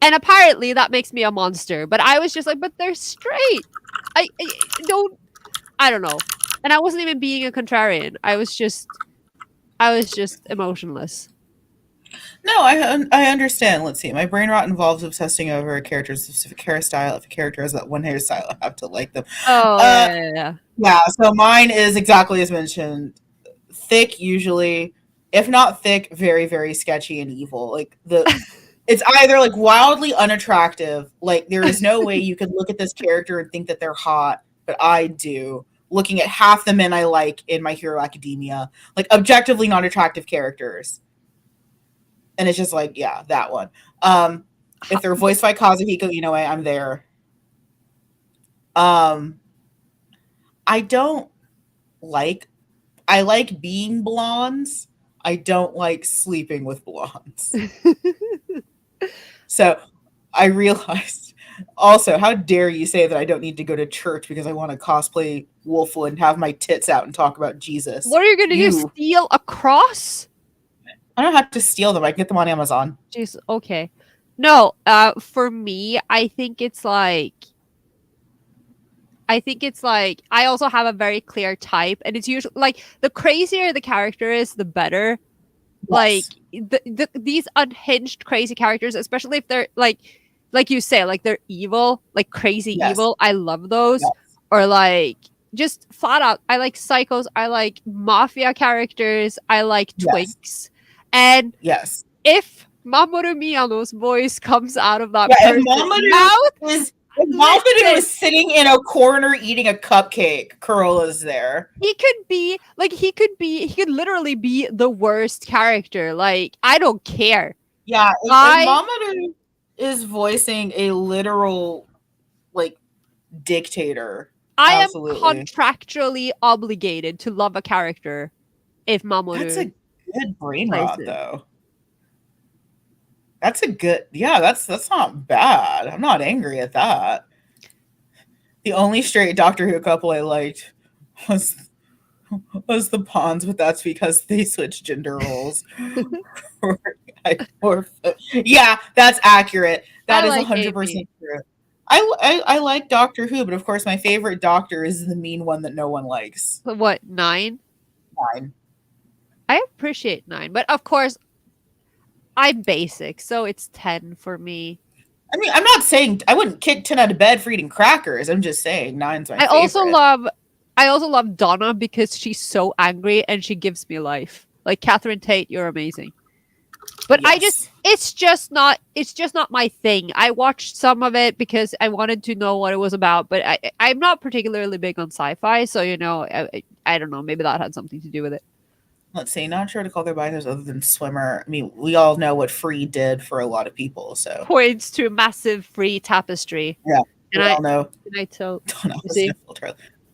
And apparently that makes me a monster. But I was just like, but they're straight. I don't know. And I wasn't even being a contrarian. I was just emotionless. No, I understand. Let's see. My brain rot involves obsessing over a character's specific hairstyle. If a character has that one hairstyle, I have to like them. Oh Uh, yeah, yeah, yeah. yeah. So mine is exactly as mentioned. Thick, usually, if not thick, very very sketchy and evil. Like it's either like wildly unattractive. Like there is no way you could look at this character and think that they're hot, but I do. Looking at half the men I like in My Hero Academia, like objectively not attractive characters, and it's just like, yeah, that one. If they're voiced by Kazuhiko Inoue, I'm there. Um, I don't like. I like being blondes. I don't like sleeping with blondes. So I realized also, how dare you say that I don't need to go to church because I want to cosplay Wolfwood and have my tits out and talk about Jesus. What are you gonna do? You, Steal a cross? I don't have to steal them. I can get them on Amazon. Jeez, okay. No, for me, I think it's like I also have a very clear type, and it's usually like the crazier the character is, the better. Like Yes. these unhinged crazy characters, especially if they're like you say, like they're evil, like crazy Yes. evil. I love those. Yes. Or like just flat out, I like psychos. I like mafia characters. I like Yes. twinks. And Yes. if Mamoru Miyano's voice comes out of that Yeah. person's mouth, If Mamoru listen, is sitting in a corner eating a cupcake, Corolla's there. he could literally be the worst character. Like, I don't care. Yeah. If I Mamoru is voicing a literal like dictator, I am absolutely. contractually obligated to love a character if That's a Mamoru good brain plays rot, it. though. That's a good, yeah. That's not bad. I'm not angry at that. The only straight Doctor Who couple I liked was the Ponds, but that's because they switched gender roles. Yeah, that's accurate. That I is like 100% Amy. true. I like Doctor Who, but of course my favorite Doctor is the mean one that no one likes. What, 9? Fine. I appreciate 9, but of course I'm basic, so it's 10 for me. I mean, I'm not saying I wouldn't kick 10 out of bed for eating crackers. I'm just saying nine's my I also favorite. love I also love Donna because she's so angry and she gives me life. Like Catherine Tate, you're amazing. But Yes. it's just not my thing. I watched some of it because I wanted to know what it was about, but I'm not particularly big on sci-fi, so I don't know, maybe that had something to do with it. Let's see, not sure to call their bios other than swimmer. I mean, we all know what Free did for a lot of people, so Points to a massive free tapestry. yeah, we And I all know. and I tell Don't know. you see.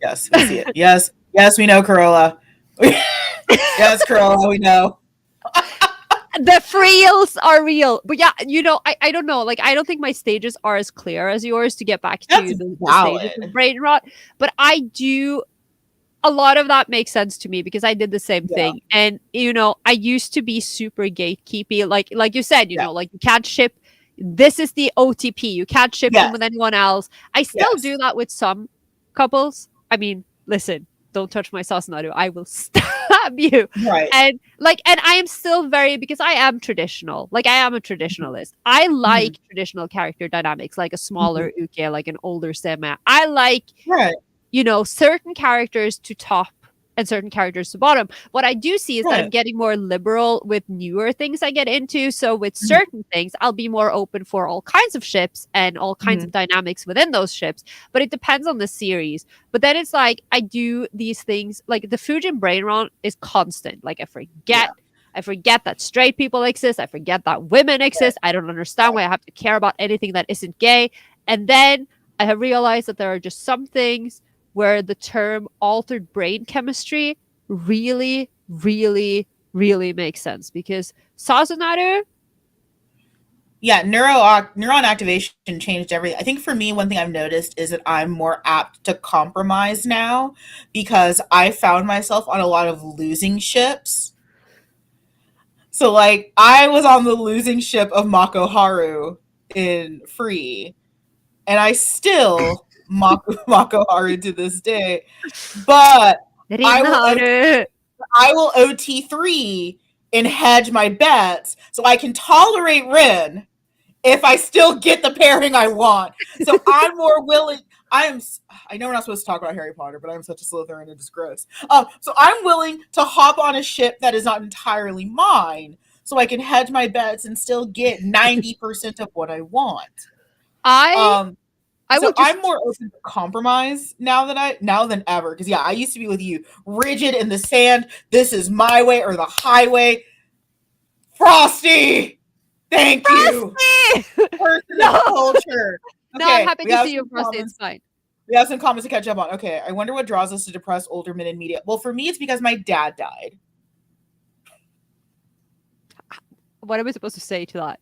Yes, we see it. Yes, yes, we know, Corolla. Yes, Corolla, we know. The frills are real. But yeah, I don't know. Like, I don't think my stages are as clear as yours to get back to That's the stages valid. of brain rot. But I do a lot of that makes sense to me because I did the same Yeah. thing. And I used to be super gatekeepy. Like you said, Yeah. like you can't ship, this is the OTP. You can't ship Yes. them with anyone else. I still Yes. do that with some couples. I mean, listen, don't touch my Sasanaru. I will stab you. Right. And I am still because I am traditional. Like, I am a traditionalist. I like traditional character dynamics, like a smaller Uke, like an older Sema. I like Right. certain characters to top and certain characters to bottom. What I do see is that I'm Right. getting more liberal with newer things I get into. So with certain things, I'll be more open for all kinds of ships and all kinds of dynamics within those ships. But it depends on the series. But then it's like I do these things, like the Fujin BrainRot is constant. Like I forget that straight people exist. I forget that women exist. I don't understand why I have to care about anything that isn't gay. And then I have realized that there are just some things where the term altered brain chemistry really, really, really makes sense. Because Sasunaru, Yeah, neuron activation changed everything. I think for me, one thing I've noticed is that I'm more apt to compromise now because I found myself on a lot of losing ships. So, like, I was on the losing ship of Mako Haru in Free, and I still Mako Haru to this day. But I will Rinaru. I will OT3 and hedge my bets so I can tolerate Rin if I still get the pairing I want. So I'm more willing. I know we're not supposed to talk about Harry Potter, but I'm such a Slytherin, it is gross. So I'm willing to hop on a ship that is not entirely mine, so I can hedge my bets and still get 90% of what I want. I'm more open to compromise now than ever. Because I used to be with you, rigid in the sand. This is my way or the highway. Frosty, thank you. Personal culture. No, I'm happy to see you, Frosty. It's fine. We have some comments to catch up on. Okay, I wonder what draws us to depressed older men in media. Well, for me, it's because my dad died. What am I supposed to say to that?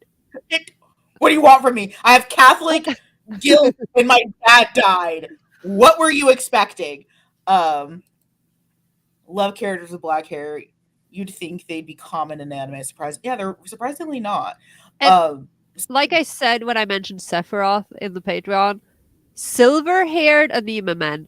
What do you want from me? I have Catholic guilt when my dad died. What were you expecting? Love characters with black hair. You'd think they'd be common in anime. Yeah, they're surprisingly not. Like I said when I mentioned Sephiroth in the Patreon, silver-haired anime men.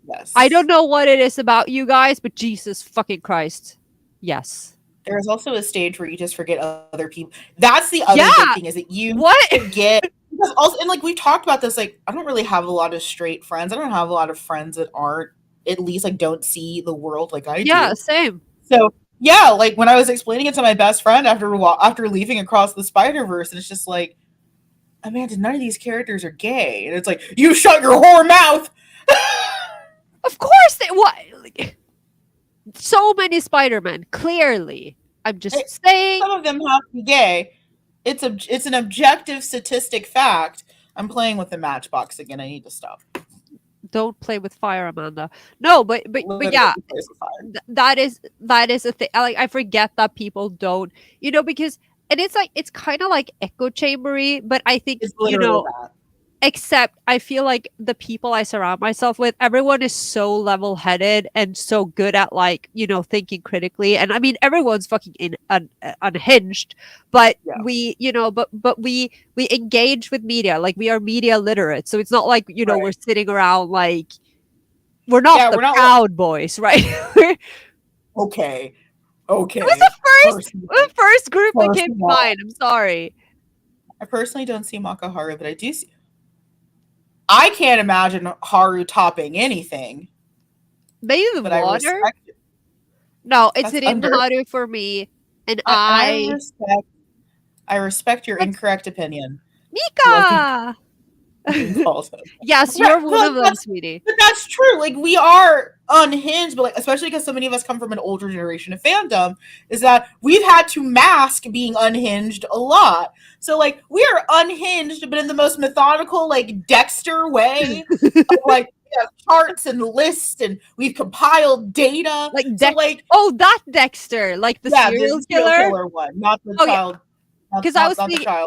Yes. I don't know what it is about you guys, but Jesus fucking Christ. Yes. There's also a stage where you just forget other people. That's the other big thing, is that you forget. Also, and like we talked about this, like I don't really have a lot of straight friends. I don't have a lot of friends that aren't, at least like don't see the world like I do. Yeah, same. So yeah, like when I was explaining it to my best friend after leaving across the Spider-Verse, and it's just like, Amanda, none of these characters are gay. And it's like, you shut your whore mouth! Of course they what? Like, so many Spider-Men, clearly. I'm just saying. Some of them have to be gay. It's an objective statistic fact. I'm playing with the matchbox again. I need to stop. Don't play with fire, Amanda. No, but yeah, that is a thing. Like I forget that people don't, because, and it's kind of like echo chambery, but I think that. Except I feel like the people I surround myself with, everyone is so level-headed and so good at thinking critically. And I mean, everyone's fucking unhinged, but we engage with media. Like we are media literate, so it's not like we're sitting around like we're not Proud Boys, right? Okay. It was the first group that came to mind. I'm sorry. I personally don't see Makaharu, but I do see. I can't imagine Haru topping anything. Maybe the water? No, it's an Haru for me. And I respect your incorrect opinion. Mika! Yes, you're one of them, sweetie. But that's true. Like, we are unhinged, but like, especially because so many of us come from an older generation of fandom, is that we've had to mask being unhinged a lot. So like, we are unhinged, but in the most methodical, like Dexter way. Of, like, we have charts and lists, and we've compiled data. Like, that Dexter, like the serial killer one, not the child. Because I was thinking, I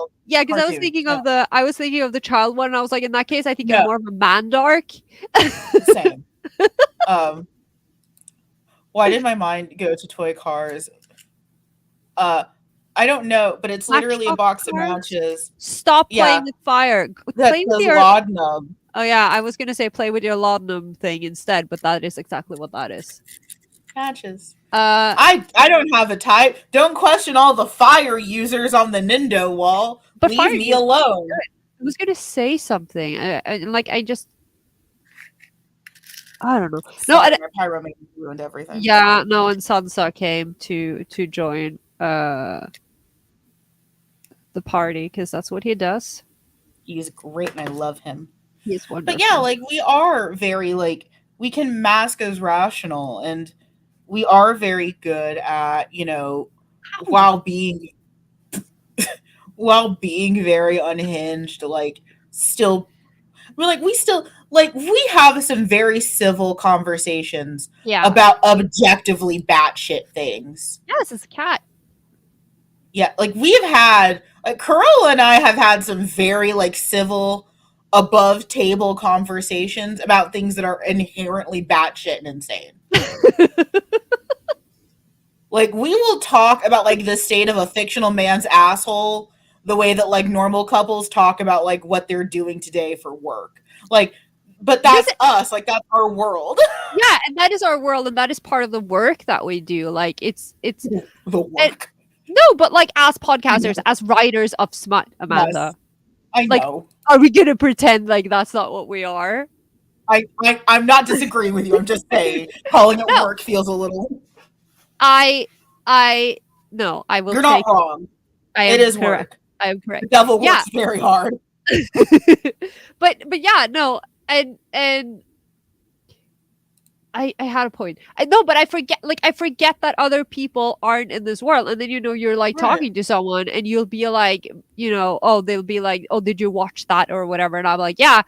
was thinking of the child one, and I was like, in that case, I think I'm more of a Mandark. Same. Why did my mind go to toy cars? I don't know, but it's literally a box of matches. Stop playing with fire. Play with your laudanum. Oh yeah, I was gonna say play with your laudanum thing instead, but that is exactly what that is. Matches. I don't have a type. Don't question all the fire users on the Nindo wall. But leave me alone. I was gonna say something, and like I don't know. My pyro ruined everything. Yeah, no, and Sansa came to join the party because that's what he does. He's great, and I love him. He's wonderful. But yeah, like we are very we can mask as rational, and we are very good at while being very unhinged. Like we have some very civil conversations about objectively batshit things. Yes, it's a cat. Yeah, like we've had Corolla and I have had some very civil, above table conversations about things that are inherently batshit and insane. Like we will talk about the state of a fictional man's asshole the way that normal couples talk about what they're doing today for work. Like But this that's us. Like, that's our world. yeah, and that is our world, and that is part of the work that we do. Like it's The and work. no, but like as I podcasters, know. as writers of smut, Yes, Amanda, I like, know. are we gonna pretend like that's not what we are? I'm not disagreeing with you. I'm just saying calling it No, work feels a little. I I no, I will You're not take. wrong. I It am is correct. work. I am The correct. devil Yeah, works very hard. but yeah, no, and I had a point. I no, but I forget that other people aren't in this world, and then you're like Right. talking to someone, and you'll be like, oh, they'll be like, oh, did you watch that or whatever, and I'm like, yeah,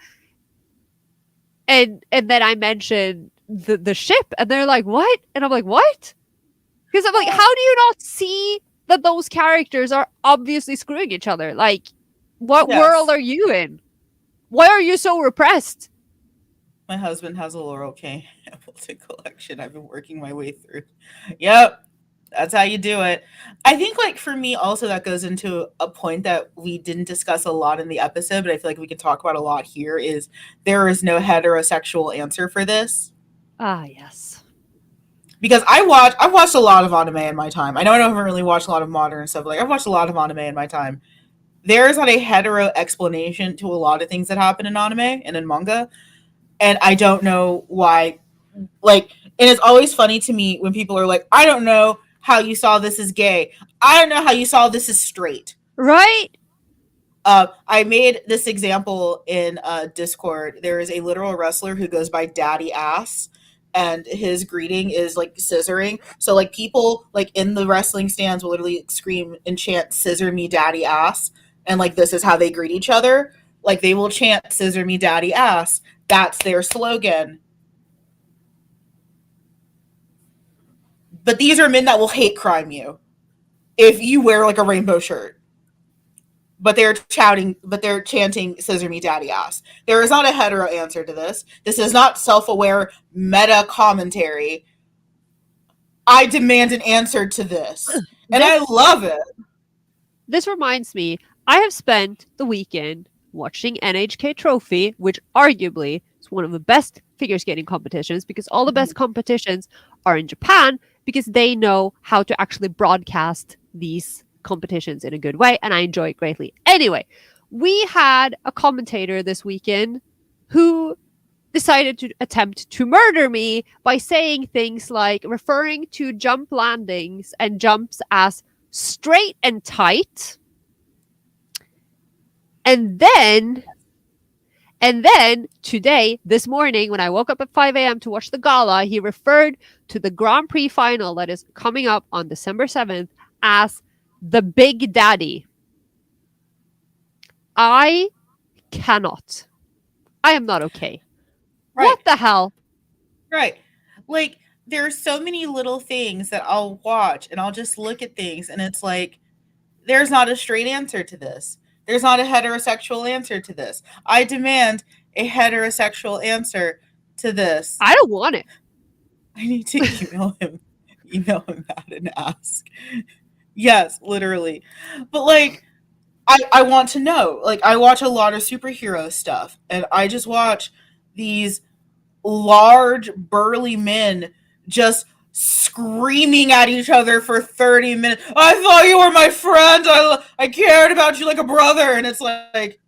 and then I mention the ship, and they're like, what, and I'm like, what? Because I'm like, how do you not see that those characters are obviously screwing each other? Like, what world Yes. are you in? Why are you so repressed? My husband has a Laurel K. Hamilton collection. I've been working my way through. Yep. That's how you do it. I think, like, for me, also, that goes into a point that we didn't discuss a lot in the episode, but I feel like we can talk about a lot here is there is no heterosexual answer for this. Ah, yes. Because I've watched a lot of anime in my time. I know I don't really watch a lot of modern stuff, but like I've watched a lot of anime in my time. There is not a hetero explanation to a lot of things that happen in anime and in manga, and I don't know why. Like, and it's always funny to me when people are like, I don't know how you saw this as gay. I don't know how you saw this as straight. Right? I made this example in Discord. There is a literal wrestler who goes by Daddy Ass, and his greeting is like scissoring. So like people like in the wrestling stands will literally scream and chant "Scissor me, Daddy Ass," and like this is how they greet each other. Like they will chant "Scissor me, Daddy Ass." That's their slogan. But these are men that will hate crime you if you wear like a rainbow shirt. But they're chanting "Scissor me, Daddy Ass." There is not a hetero answer to this. This is not self-aware meta commentary. I demand an answer to this, and I This love it. this reminds me, I have spent the weekend watching NHK Trophy, which arguably is one of the best figure skating competitions because all the best competitions are in Japan because they know how to actually broadcast these competitions in a good way, and I enjoy it greatly. Anyway, we had a commentator this weekend who decided to attempt to murder me by saying things like referring to jump landings and jumps as straight and tight. And then today, this morning, when I woke up at 5 a.m. to watch the gala, he referred to the Grand Prix final that is coming up on December 7th as the Big Daddy. I cannot. I am not okay. Right, What the hell? right. Like there's so many little things that I'll watch, and I'll just look at things, and it's like there's not a straight answer to this. There's not a heterosexual answer to this. I demand a heterosexual answer to this. I don't want it. I need to email him that and ask. Yes, literally. But like I want to know. Like I watch a lot of superhero stuff, and I just watch these large burly men just screaming at each other for 30 minutes. I thought you were my friend. I cared about you like a brother, and it's like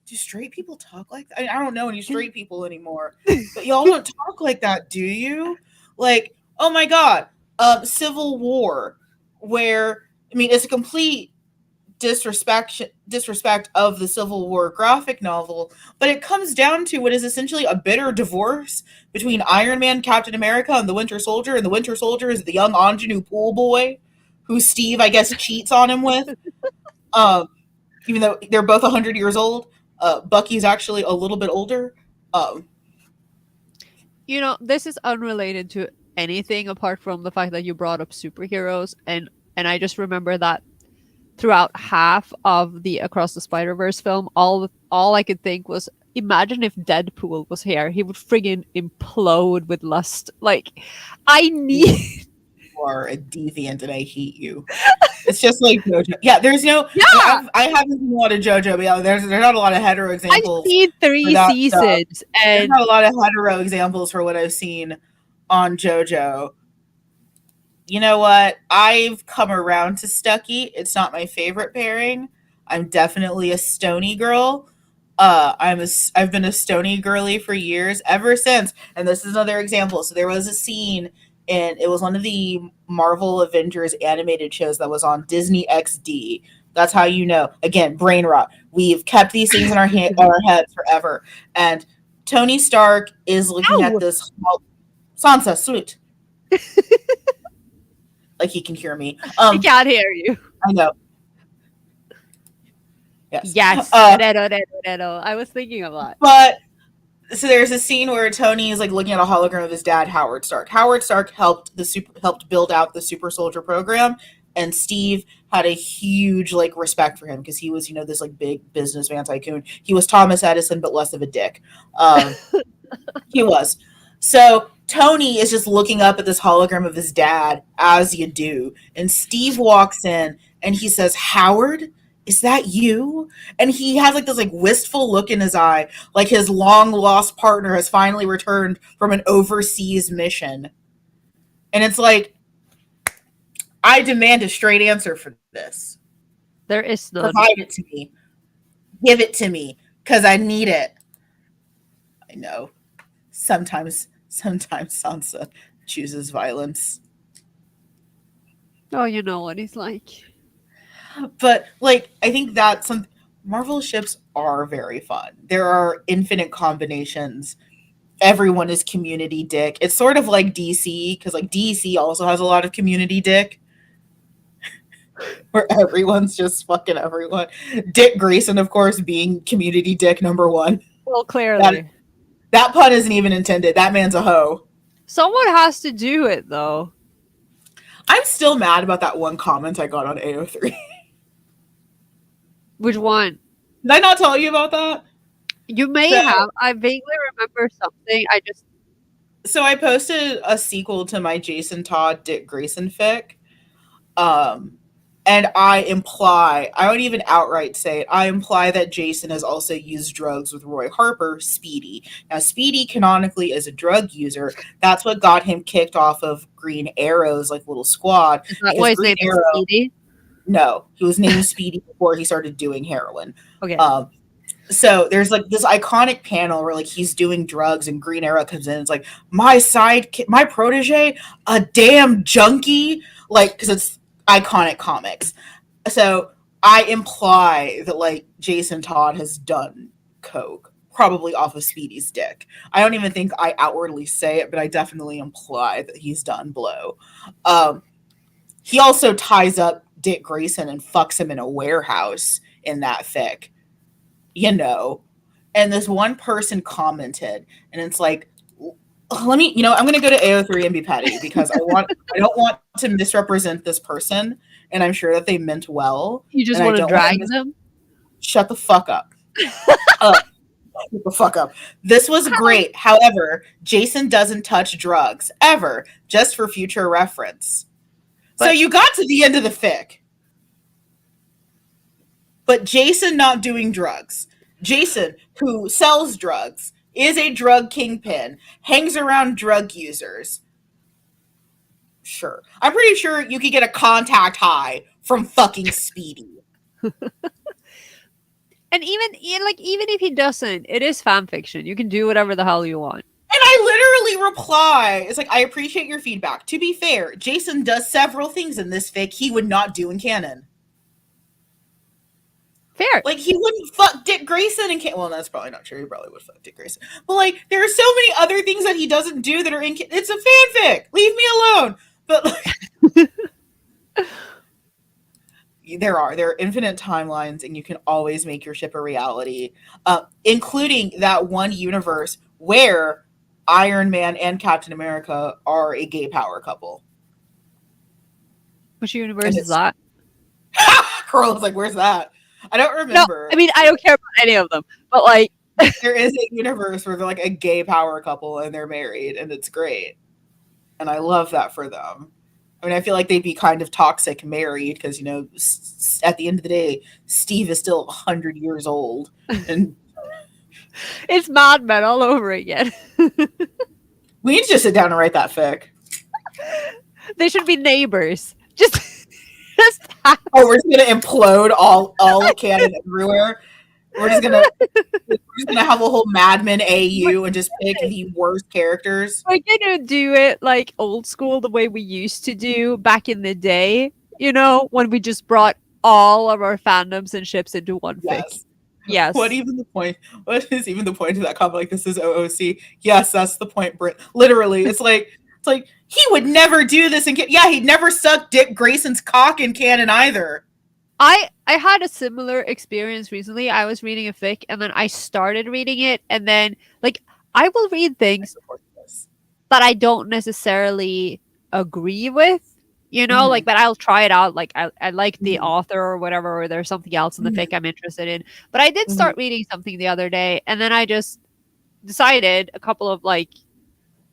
do straight people talk like that? I don't know any straight people anymore, but y'all don't talk like that, do you? Like, oh my god, Civil War, where I mean, it's a complete disrespect of the Civil War graphic novel, but it comes down to what is essentially a bitter divorce between Iron Man, Captain America, and the Winter Soldier, and the Winter Soldier is the young ingenue pool boy who Steve, I guess, cheats on him with. Um, Even though they're both 100 years old. Bucky's actually a little bit older. Um, This is unrelated to anything apart from the fact that you brought up superheroes, and I just remember that throughout half of the Across the Spider-Verse film, all I could think was, imagine if Deadpool was here. He would friggin' implode with lust. Like, I need are a deviant and I hate you. It's just like JoJo. Yeah, there's no. Yeah, I haven't seen a lot of JoJo, but yeah, there's not a lot of hetero I've examples seen for 3 that stuff. seasons, There's and not a lot of hetero examples for what I've seen on JoJo. You know what? I've come around to Stucky. It's not my favorite pairing. I'm definitely a Stony girl. I've been a Stony girly for years, ever since. And this is another example. So there was a scene, and it was one of the Marvel Avengers animated shows that was on Disney XD. That's how you know. Again, brain rot. We've kept these things in on our heads forever. And Tony Stark is looking at ow, this. Sansa, salute. Like he can hear me. I can't hear you. I know. Yes. Yes, Rero. I was thinking of that. But so there's a scene where Tony is like looking at a hologram of his dad, Howard Stark. Howard Stark helped build out the super soldier program, and Steve had a huge like respect for him because he was, this like big businessman tycoon. He was Thomas Edison, but less of a dick. He was. So Tony is just looking up at this hologram of his dad, as you do, and Steve walks in and he says, "Howard, is that you?" And he has like this like wistful look in his eye, like his long lost partner has finally returned from an overseas mission. And it's like, I demand a straight answer for this. There is none. Provide it to me. Give it to me, because I need it. I know. Sometimes Sansa chooses violence. Oh, you know what he's like. But like, I think that some Marvel ships are very fun. There are infinite combinations. Everyone is community dick. It's sort of like DC, because like DC also has a lot of community dick. Where everyone's just fucking everyone. Dick Grayson, of course, being community dick number one. Well, clearly. That pun isn't even intended. That man's a hoe. Someone has to do it, though. I'm still mad about that one comment I got on AO3. Which one? Did I not tell you about that? You may have. I vaguely remember something. So I posted a sequel to my Jason Todd Dick Grayson fic. And I would even outright say it, I imply that Jason has also used drugs with Roy Harper, Speedy. Now, Speedy canonically is a drug user. That's what got him kicked off of Green Arrow's like little squad. Is that why his name is Speedy? No, he was named Speedy before he started doing heroin. Okay. So there's like this iconic panel where like he's doing drugs and Green Arrow comes in. It's like, my protege, a damn junkie. Like, because it's iconic comics. So I imply that like Jason Todd has done coke, probably off of Speedy's dick. I don't even think I outwardly say it, but I definitely imply that he's done blow. He also ties up Dick Grayson and fucks him in a warehouse in that fic. And this one person commented, and it's like, I'm going to go to AO3 and be petty because I don't want to misrepresent this person, and I'm sure that they meant well. You just want to drag them? Shut the fuck up. Shut the fuck up. This was great. However, Jason doesn't touch drugs ever, just for future reference. So you got to the end of the fic. But Jason not doing drugs. Jason, who sells drugs, is a drug kingpin, hangs around drug users. Sure. I'm pretty sure you could get a contact high from fucking Speedy. And even if he doesn't, it is fan fiction. You can do whatever the hell you want. And I literally reply, it's like, I appreciate your feedback. To be fair, Jason does several things in this fic he would not do in canon. Fair. Like, he wouldn't fuck Dick Grayson and well, that's probably not true. He probably would fuck Dick Grayson. But, like, there are so many other things that he doesn't do that are in it's a fanfic. Leave me alone. But, like, there are infinite timelines, and you can always make your ship a reality, including that one universe where Iron Man and Captain America are a gay power couple. Which universe is that? Carl was like, where's that? I don't remember. No, I mean, I don't care about any of them. But, like... there is a universe where they're, like, a gay power couple and they're married, and it's great. And I love that for them. I mean, I feel like they'd be kind of toxic married because, at the end of the day, Steve is still 100 years old. And It's Mad Men all over again. we need to just sit down and write that fic. They should be neighbors. Just Oh, we're just going to implode all of canon everywhere. We're just gonna have a whole Mad Men AU and just pick the worst characters. we're gonna do it like old school, the way we used to do back in the day. When we just brought all of our fandoms and ships into one fic. Yes. Yes. What is even the point of that comment? Like, this is OOC. Yes, that's the point, Brit. Literally, it's like he would never do this. Yeah, he'd never suck Dick Grayson's cock in canon either. I had a similar experience recently. I was reading a fic and then I started reading it, and then I will read things that I don't necessarily agree with, but I'll try it out. Like I like the author or whatever, or there's something else in the fic I'm interested in. But I did start reading something the other day, and then I just decided a couple of I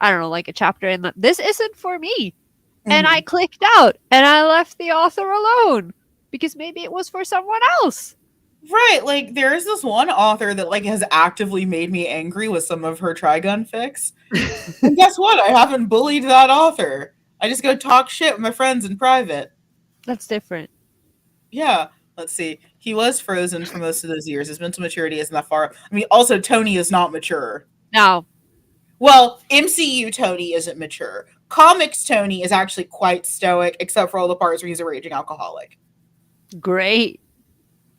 don't know, a chapter in that this isn't for me. And I clicked out and I left the author alone because maybe it was for someone else. Right, there is this one author that has actively made me angry with some of her Trigun fics. And guess what? I haven't bullied that author. I just go talk shit with my friends in private. That's different. Yeah. Let's see. He was frozen for most of those years. His mental maturity isn't that far. I mean, also Tony is not mature. No. Well, MCU Tony isn't mature. Comics Tony is actually quite stoic, except for all the parts where he's a raging alcoholic. Great.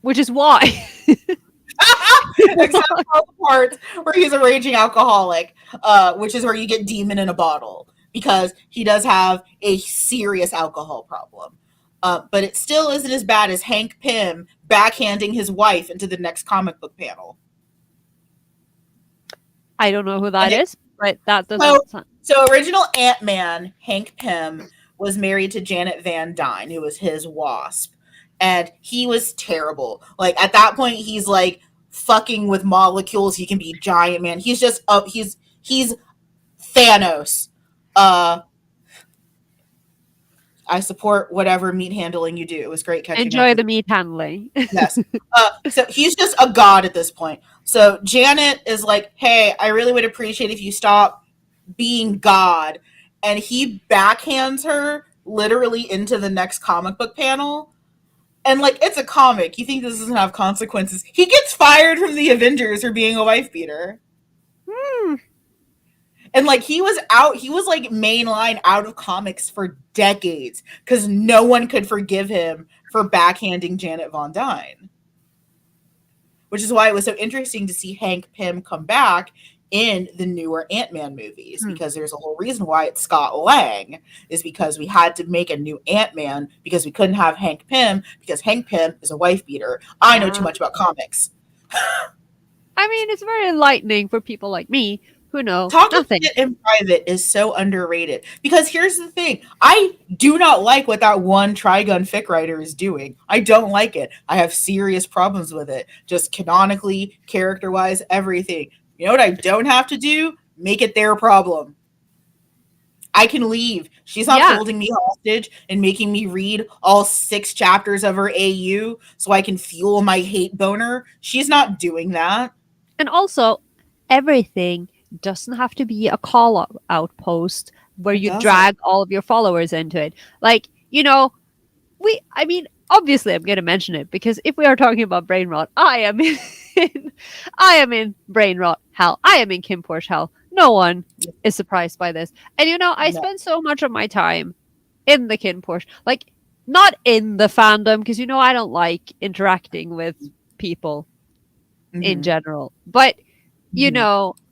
Which is why. Except for all the parts where he's a raging alcoholic, which is where you get demon in a bottle, because he does have a serious alcohol problem. But it still isn't as bad as Hank Pym backhanding his wife into the next comic book panel. I don't know who that is, but that doesn't... So original Ant-Man, Hank Pym, was married to Janet Van Dyne, who was his wasp. And he was terrible. At that point, he's fucking with molecules. He can be giant, man. He's just he's Thanos. I support whatever meat handling you do. It was great catching Enjoy up. the meat handling. Yes. So he's just a god at this point. So Janet is like, hey, I really would appreciate if you stop being God. And he backhands her literally into the next comic book panel. And it's a comic. You think this doesn't have consequences. He gets fired from the Avengers for being a wife beater. And he was mainline out of comics for decades because no one could forgive him for backhanding Janet Von Dyne. Which is why it was so interesting to see Hank Pym come back in the newer Ant-Man movies, because there's a whole reason why it's Scott Lang, is because we had to make a new Ant-Man because we couldn't have Hank Pym because Hank Pym is a wife beater. I know too much about comics. I mean, it's very enlightening for people like me who know Talking shit in private is so underrated, because here's the thing. I do not like what that one Trigun fic writer is doing. I don't like it. I have serious problems with it. Just canonically, character-wise, everything. You know what I don't have to do? Make it their problem. I can leave. She's not holding me hostage and making me read all 6 chapters of her AU so I can fuel my hate boner. She's not doing that. And also, everything doesn't have to be a call-out post where you drag all of your followers into it. Obviously I'm going to mention it because if we are talking about BrainRot, I am in BrainRot hell. I am in Kim Porsche hell. No one is surprised by this. And I spend so much of my time in the Kim Porsche, not in the fandom, because I don't like interacting with people in general. But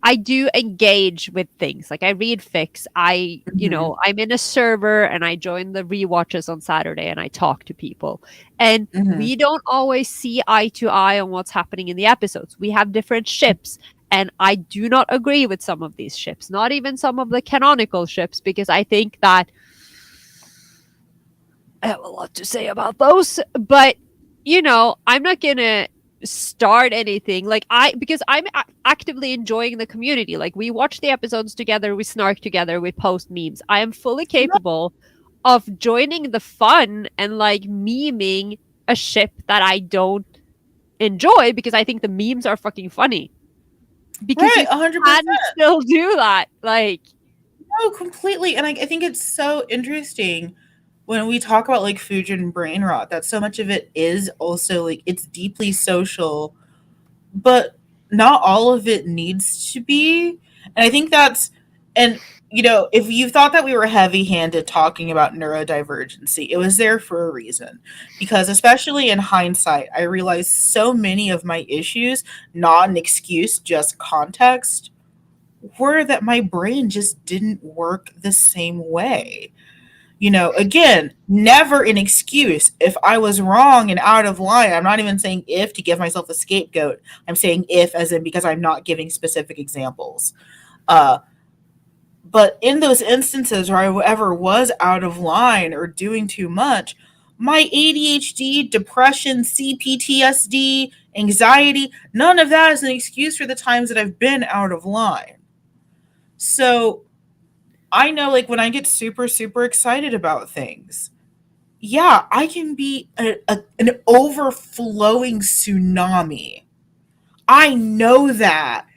I do engage with things. I read fics. I'm in a server and I join the rewatches on Saturday and I talk to people. And we don't always see eye to eye on what's happening in the episodes. We have different ships. And I do not agree with some of these ships, not even some of the canonical ships, because I think that I have a lot to say about those. But, I'm not going to start anything because I'm actively enjoying the community. We watch the episodes together, we snark together, we post memes. I am fully capable of joining the fun and like memeing a ship that I don't enjoy because I think the memes are fucking funny. Because Right, you 100%. can still do that. Like, No, completely. And I think it's so interesting when we talk about like Fujin and brain rot, that so much of it is also like it's deeply social, but not all of it needs to be. And I think that's, and if you thought that we were heavy handed talking about neurodivergency, it was there for a reason. Because, especially in hindsight, I realized so many of my issues, not an excuse, just context, were that my brain just didn't work the same way. Again, never an excuse. If I was wrong and out of line, I'm not even saying if to give myself a scapegoat. I'm saying if as in because I'm not giving specific examples. Uh, but in those instances where I ever was out of line or doing too much, my ADHD, depression, CPTSD, anxiety, none of that is an excuse for the times that I've been out of line. So I know, like, when I get super, super excited about things, yeah, I can be an overflowing tsunami. I know that.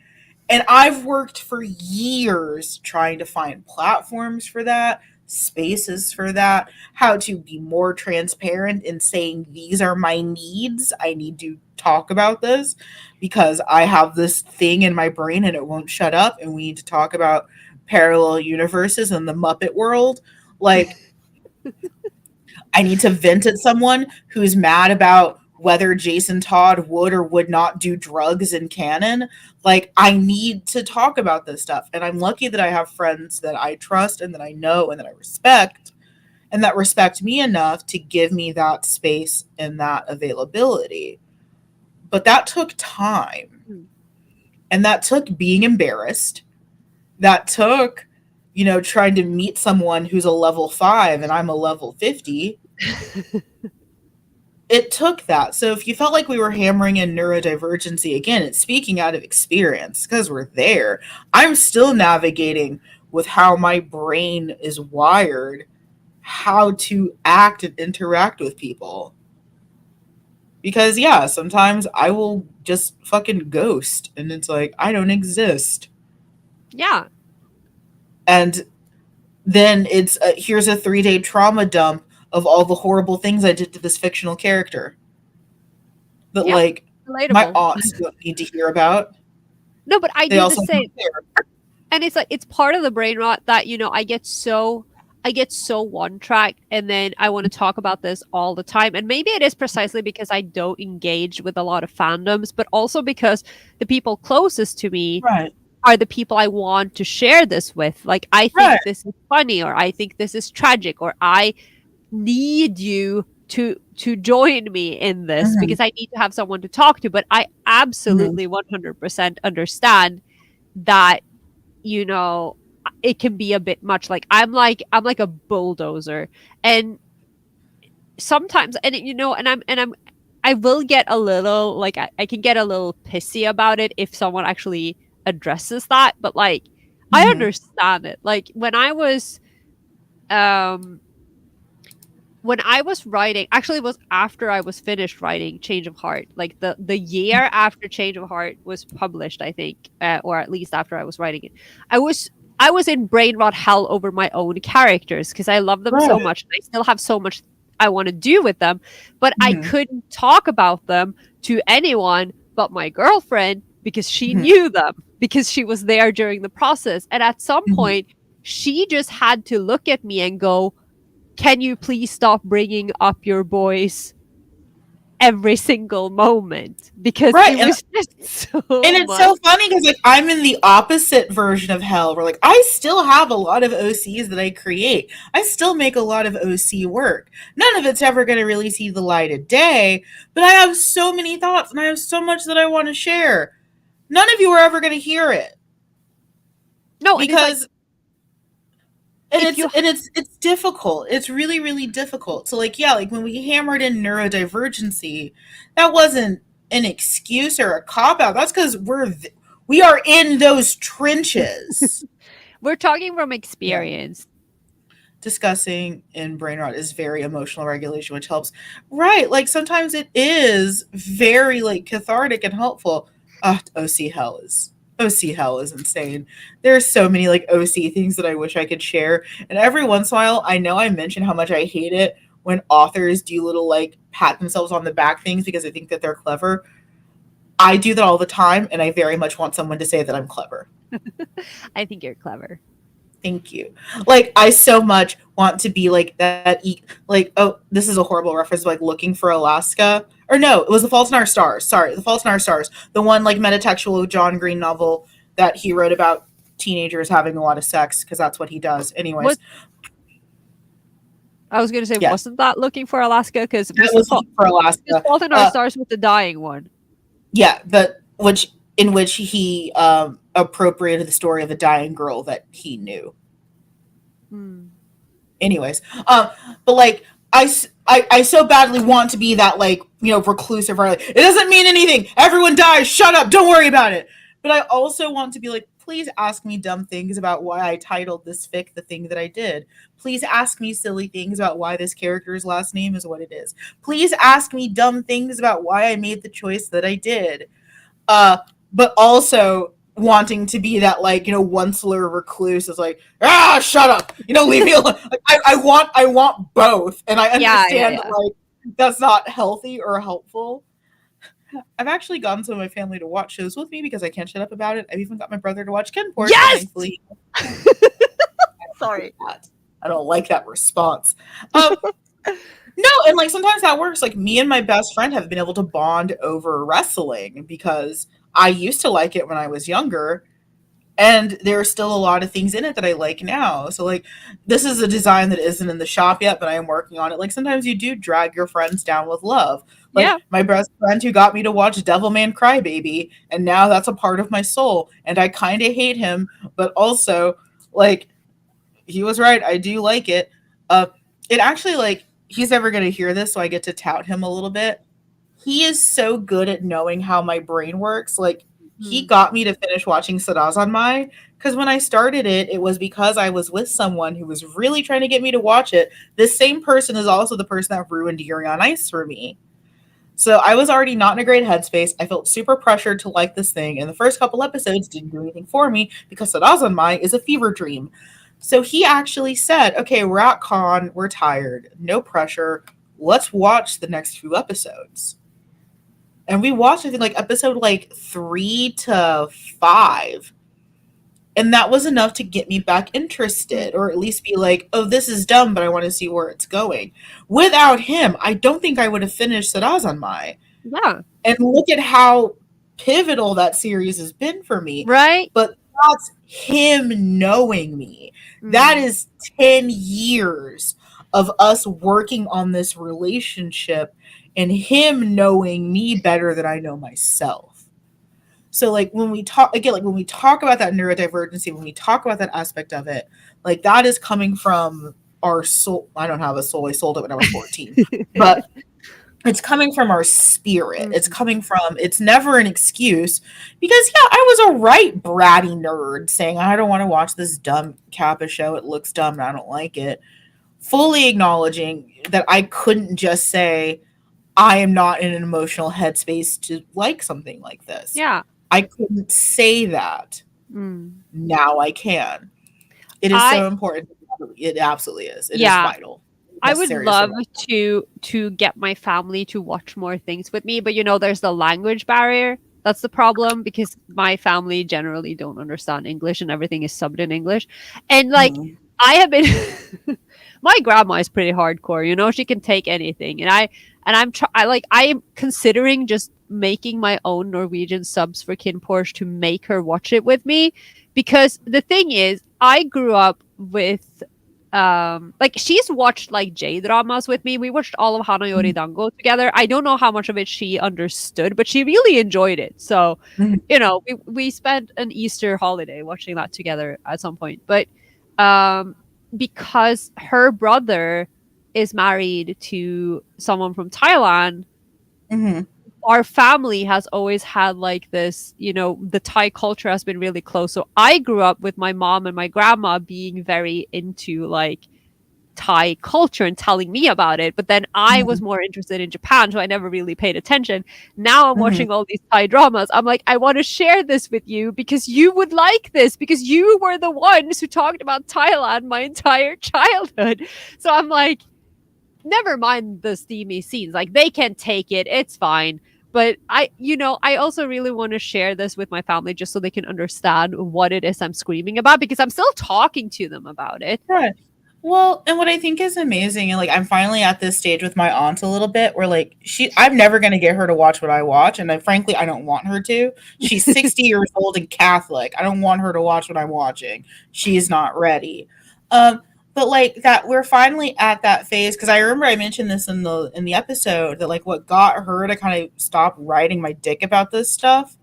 And I've worked for years trying to find platforms for that, spaces for that, how to be more transparent in saying, these are my needs. I need to talk about this because I have this thing in my brain and it won't shut up. And we need to talk about parallel universes and the Muppet world. Like, I need to vent at someone who's mad about whether Jason Todd would or would not do drugs in canon. Like, I need to talk about this stuff. And I'm lucky that I have friends that I trust and that I know and that I respect and that respect me enough to give me that space and that availability. But that took time. And that took being embarrassed. That took, trying to meet someone who's a level 5 and I'm a level 50. It took that. So if you felt like we were hammering in neurodivergency, again, it's speaking out of experience because we're there. I'm still navigating with how my brain is wired, how to act and interact with people. Because, yeah, sometimes I will just fucking ghost and it's like, I don't exist. yeah. And then it's here's a 3-day trauma dump of all the horrible things I did to this fictional character that, Yeah. like, my Relatable. aunts don't need to hear about. No, but I They do the also same. care. And it's like it's part of the brain rot that, I get so one track and then I want to talk about this all the time. And maybe it is precisely because I don't engage with a lot of fandoms, but also because the people closest to me Right. are the people I want to share this with. Like, I think Right. this is funny, or I think this is tragic, or I need you to join me in this Mhm. because I need to have someone to talk to. But I Mhm. absolutely 100% understand that, you know, it can be a bit much. Like, I'm like a bulldozer, and sometimes, and I will get a little, like, I can get a little pissy about it if someone actually addresses that, but like, I Mhm. understand it. Like, um when I was writing, actually it was after I was finished writing Change of Heart, like the year after Change of Heart was published, I think, or at least after I was writing it, I was I was in brain rot hell over my own characters because I love them so Right. much. I still have so much I want to do with them, but I Mhm. couldn't talk about them to anyone but my girlfriend because she Mhm. knew them, because she was there during the process. And at some Mhm. point, she just had to look at me and go, can you please stop bringing up your boys every single moment? Because Right. it And was just and so it's much. so funny because, like, I'm in the opposite version of hell where, like, I still have a lot of OCs that I create. I still make a lot of OC work. None of it's ever going to really see the light of day, but I have so many thoughts and I have so much that I want to share. None of you are ever going to hear it No, and it's like, because and if it's you and it's difficult. It's really, really difficult. So, like, yeah, like when we hammered in neurodivergency, that wasn't an excuse or a cop out. That's because we are in those trenches. we're talking from Yeah. experience. discussing in BrainRot is very emotional regulation, which helps. Right, like sometimes it is very like cathartic and helpful. OC hell is insane. There's so many like OC things that I wish I could share, and every once in a while, I know I mention how much I hate it when authors do little like pat themselves on the back things because I think that they're clever. I do that all the time, and I very much want someone to say that I'm clever. I think you're clever. Thank you. Like I so much want to be like that. Like oh, this is a horrible reference. Like looking for Alaska, or no, it was The Fault in Our Stars. Sorry, The Fault in Our Stars, the one like metatextual John Green novel that he wrote about teenagers having a lot of sex because that's what he does. Anyways, What I was gonna say, yeah, wasn't that Looking for Alaska? Because that was Looking for Alaska. Fault in Our Stars with the dying one. Yeah, the which in which he appropriated the story of a dying girl that he knew. Hmm. Anyways, but like I so badly want to be that like reclusive or like it doesn't mean anything. Everyone dies. Shut up. Don't worry about it. But I also want to be like, please ask me dumb things about why I titled this fic the thing that I did. Please ask me silly things about why this character's last name is what it is. Please ask me dumb things about why I made the choice that I did. But also wanting to be that like once-lure recluse is like shut up, leave me alone. Like, I want both, and I understand that like that's not healthy or helpful. I've actually gotten some of my family to watch shows with me because I can't shut up about it. I've even got my brother to watch Ken Porch. Yes! Thankfully. Sorry. I don't like that response. No, and like sometimes that works. Like me and my best friend have been able to bond over wrestling because I used to like it when I was younger, and there are still a lot of things in it that I like now. So like this is a design that isn't in the shop yet, but I am working on it. Like sometimes you do drag your friends down with love. Like my best friend who got me to watch Devilman Crybaby, and now that's a part of my soul. And I kind of hate him, but also like he was right. I do like it. It actually like he's never gonna hear this, so I get to tout him a little bit. He is so good at knowing how my brain works. Like he got me to finish watching Sarazanmai because when I started it, it was because I was with someone who was really trying to get me to watch it. This same person is also the person that ruined Yuri on Ice for me. So I was already not in a great headspace. I felt super pressured to like this thing, and the first couple episodes didn't do anything for me because Sarazanmai is a fever dream. So he actually said, okay, we're at con, we're tired, no pressure, let's watch the next few episodes. And we watched, I think, like episode like 3 to 5. And that was enough to get me back interested, or at least be like, oh, this is dumb, but I want to see where it's going. Without him, I don't think I would have finished Sarazanmai. Yeah. And look at how pivotal that series has been for me. Right? But that's him knowing me. That is 10 years of us working on this relationship and him knowing me better than I know myself. So like when we talk again, like when we talk about that neurodivergency, when we talk about that aspect of it, like that is coming from our soul. I don't have a soul. I sold it when I was 14. But it's coming from our spirit. It's coming from, it's never an excuse because I was a right bratty nerd saying, I don't want to watch this dumb Kappa show. It looks dumb and I don't like it. Fully acknowledging that I couldn't just say, I am not in an emotional headspace to like something like this. Yeah. I couldn't say that. Now I can. It is so important. It absolutely is. It is vital. I would love to get my family to watch more things with me, but there's the language barrier. That's the problem because my family generally don't understand English and everything is subbed in English. And like I have been my grandma is pretty hardcore, she can take anything. And I am considering just making my own Norwegian subs for Kin Porsche to make her watch it with me, because the thing is I grew up with she's watched like J-dramas with me. We watched all of Hanayori Dango together. I don't know how much of it she understood, but she really enjoyed it. So, we spent an Easter holiday watching that together at some point. But because her brother is married to someone from Thailand, our family has always had like this, the Thai culture has been really close. So I grew up with my mom and my grandma being very into like Thai culture and telling me about it. But then I was more interested in Japan, so I never really paid attention. Now I'm Mhm. watching all these Thai dramas. I'm like, I want to share this with you because you would like this because you were the ones who talked about Thailand my entire childhood. So I'm like, never mind the steamy scenes. Like they can take it. It's fine. But I also really want to share this with my family just so they can understand what it is I'm screaming about because I'm still talking to them about it. Right. Well, and what I think is amazing, and like I'm finally at this stage with my aunt a little bit, where like I'm never gonna get her to watch what I watch, and frankly, I don't want her to. She's 60 years old and Catholic. I don't want her to watch what I'm watching. She's not ready. But like that, we're finally at that phase because I remember I mentioned this in the episode that like what got her to kind of stop riding my dick about this stuff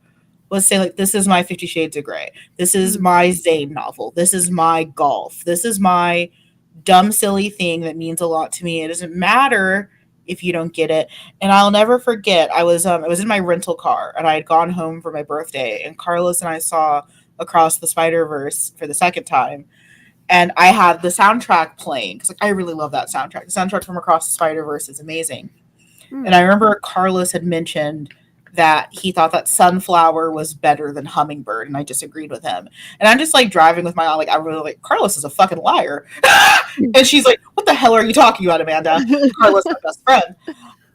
was say like this is my 50 Shades of Grey. This is my Zane novel. This is my golf. This is my dumb, silly thing that means a lot to me. It doesn't matter if you don't get it. And I'll never forget. I was in my rental car and I had gone home for my birthday, and Carlos and I saw Across the Spider-Verse for the second time. And I had the soundtrack playing because like I really love that soundtrack. The soundtrack from Across the Spider-Verse is amazing. And I remember Carlos had mentioned that he thought that Sunflower was better than Hummingbird, and I disagreed with him. And I'm just like driving with my aunt, like I really like Carlos is a fucking liar, and she's like, "What the hell are you talking about, Amanda?" Carlos, my best friend.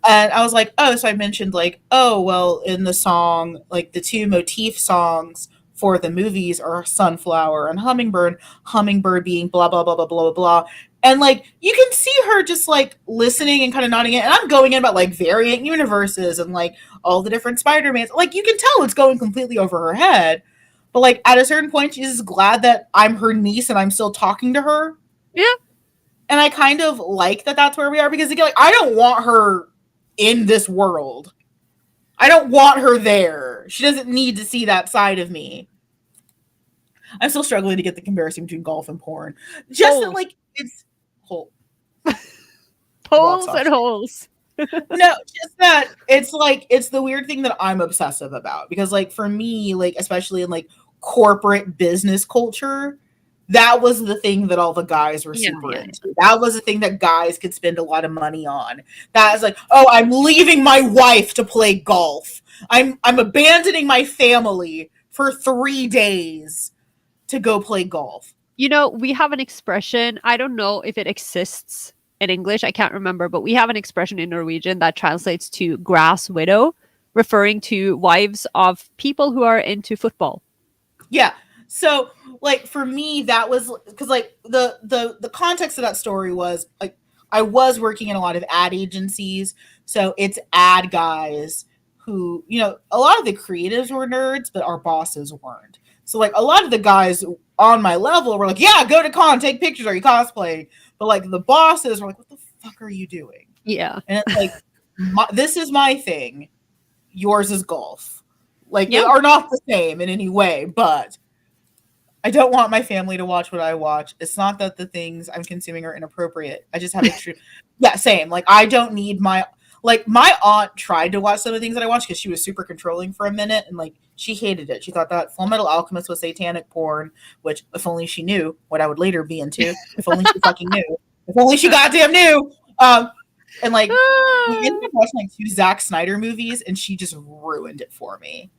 And I was like, "Oh," so I mentioned like, "Oh, well, in the song, like the two motif songs for the movies are Sunflower and Hummingbird, Hummingbird being blah blah blah blah blah blah." And like you can see her just like listening and kind of nodding it. And I'm going in about like variant universes and like all the different Spider-Mans. Like you can tell it's going completely over her head. But like at a certain point, she's just glad that I'm her niece and I'm still talking to her. Yeah. And I kind of like that that's where we are because again, like I don't want her in this world. I don't want her there. She doesn't need to see that side of me. I'm still struggling to get the comparison between golf and porn. Just that, like, it's whole Poles and holes. No, just that it's like it's the weird thing that I'm obsessive about because like for me, like especially in like corporate business culture, that was the thing that all the guys were super into. That was the thing that guys could spend a lot of money on. That is like, oh, I'm leaving my wife to play golf. I'm abandoning my family for 3 days to go play golf. You know, we have an expression. I don't know if it exists in English. I can't remember, but we have an expression in Norwegian that translates to grass widow, referring to wives of people who are into football. Yeah. So, like for me, that was because like the context of that story was like I was working in a lot of ad agencies, so it's ad guys who a lot of the creatives were nerds, but our bosses weren't. So like a lot of the guys on my level were like, yeah, go to con, take pictures, are you cosplaying? But like the bosses were like, what the fuck are you doing? Yeah. And it's like, this is my thing. Yours is golf. Like they are not the same in any way, but I don't want my family to watch what I watch. It's not that the things I'm consuming are inappropriate. I just have extreme. Yeah, same. Like I don't need my aunt tried to watch some of the things that I watched because she was super controlling for a minute and like she hated it. She thought that Full Metal Alchemist was satanic porn, which if only she knew what I would later be into. If only she fucking knew. If only she goddamn knew. And like we ended up watching like 2 Zack Snyder movies and she just ruined it for me.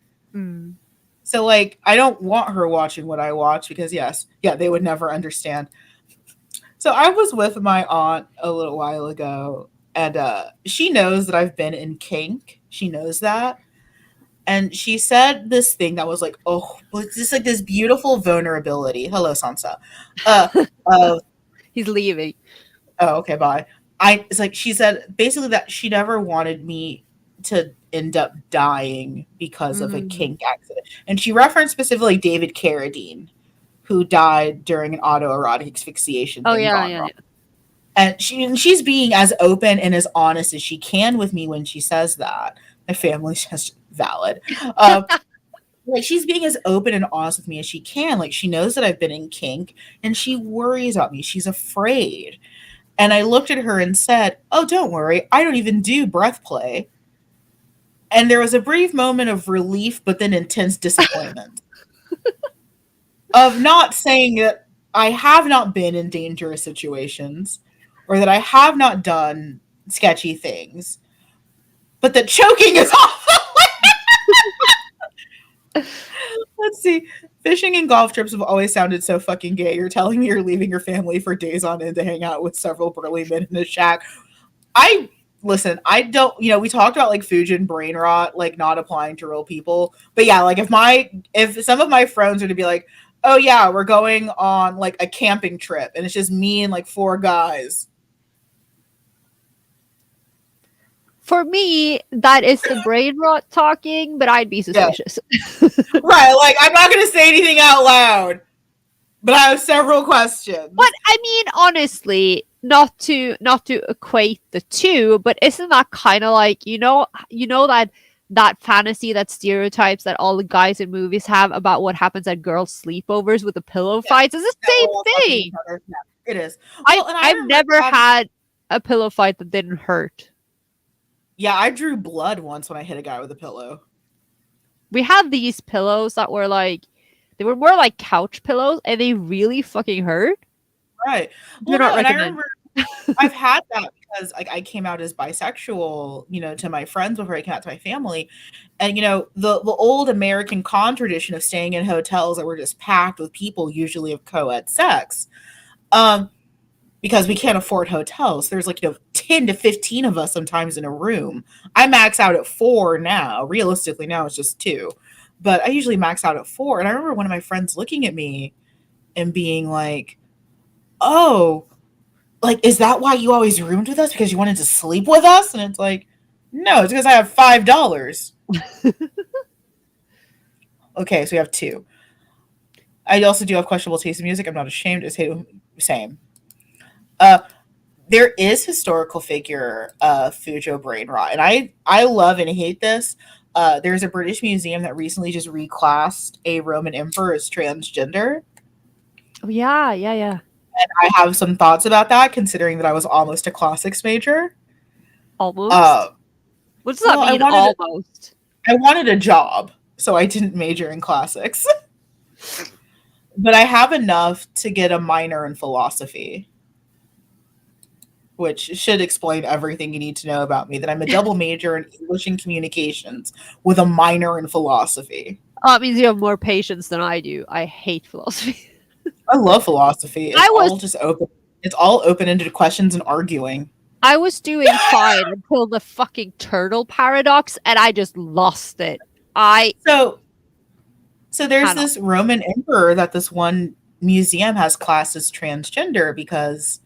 So like I don't want her watching what I watch because they would never understand. So I was with my aunt a little while ago and she knows that I've been in kink. She knows that. And she said this thing that was like, oh, it's just like this beautiful vulnerability. Hello, Sansa. He's leaving. Oh, okay, bye. It's like she said basically that she never wanted me to end up dying because of a kink accident. And she referenced specifically David Carradine, who died during an autoerotic asphyxiation. Oh, yeah. And she's being as open and as honest as she can with me when she says that. My family's just valid. Like she's being as open and honest with me as she can. Like she knows that I've been in kink and she worries about me. She's afraid. And I looked at her and said, oh, don't worry. I don't even do breath play. And there was a brief moment of relief, but then intense disappointment. Of not saying that I have not been in dangerous situations. or that I have not done sketchy things, but the choking is awful. Let's see. Fishing and golf trips have always sounded so fucking gay. You're telling me you're leaving your family for days on end to hang out with several burly men in a shack. I listen, I don't, we talked about like Fujin brain rot, like not applying to real people. But yeah, like if some of my friends are to be like, oh yeah, we're going on like a camping trip and it's just me and like four guys. For me, that is the brain rot talking, but I'd be Yeah. suspicious. Right, like I'm not gonna say anything out loud, but I have several questions. But I mean, honestly, not to equate the two, but isn't that kind of like that fantasy, that stereotypes that all the guys in movies have about what happens at girls' sleepovers with the pillow fights? It's the same thing. Yeah, it is. Well, I've never had a pillow fight that didn't hurt. Yeah, I drew blood once when I hit a guy with a pillow. We had these pillows that were like, they were more like couch pillows, and they really fucking hurt. Right. Do not and I recommend. remember I've had that because like I came out as bisexual, to my friends before I came out to my family. And the old American con tradition of staying in hotels that were just packed with people, usually of co-ed sex. Because we can't afford hotels. There's like 10 to 15 of us sometimes in a room. I max out at 4 now. Realistically now it's just 2. But I usually max out at 4. And I remember one of my friends looking at me and being like, "Oh, like, is that why you always roomed with us? Because you wanted to sleep with us?" And it's like, no, it's because I have $5. Okay, so we have 2. I also do have questionable taste in music. I'm not ashamed to say same. There is historical figure Fujo brain rot, and I love and hate this. There's a British museum that recently just reclassed a Roman emperor as transgender. Oh yeah. And I have some thoughts about that, considering that I was almost a classics major. Almost. What does that mean? Almost. I wanted a job, so I didn't major in classics. But I have enough to get a minor in philosophy, which should explain everything you need to know about me. That I'm a double major in English and communications with a minor in philosophy. Oh, it means you have more patience than I do. I hate philosophy. I love philosophy. It's all open-ended questions and arguing. I was doing fine until the fucking turtle paradox, and I just lost it. So there's this Roman emperor that this one museum has classed as transgender, because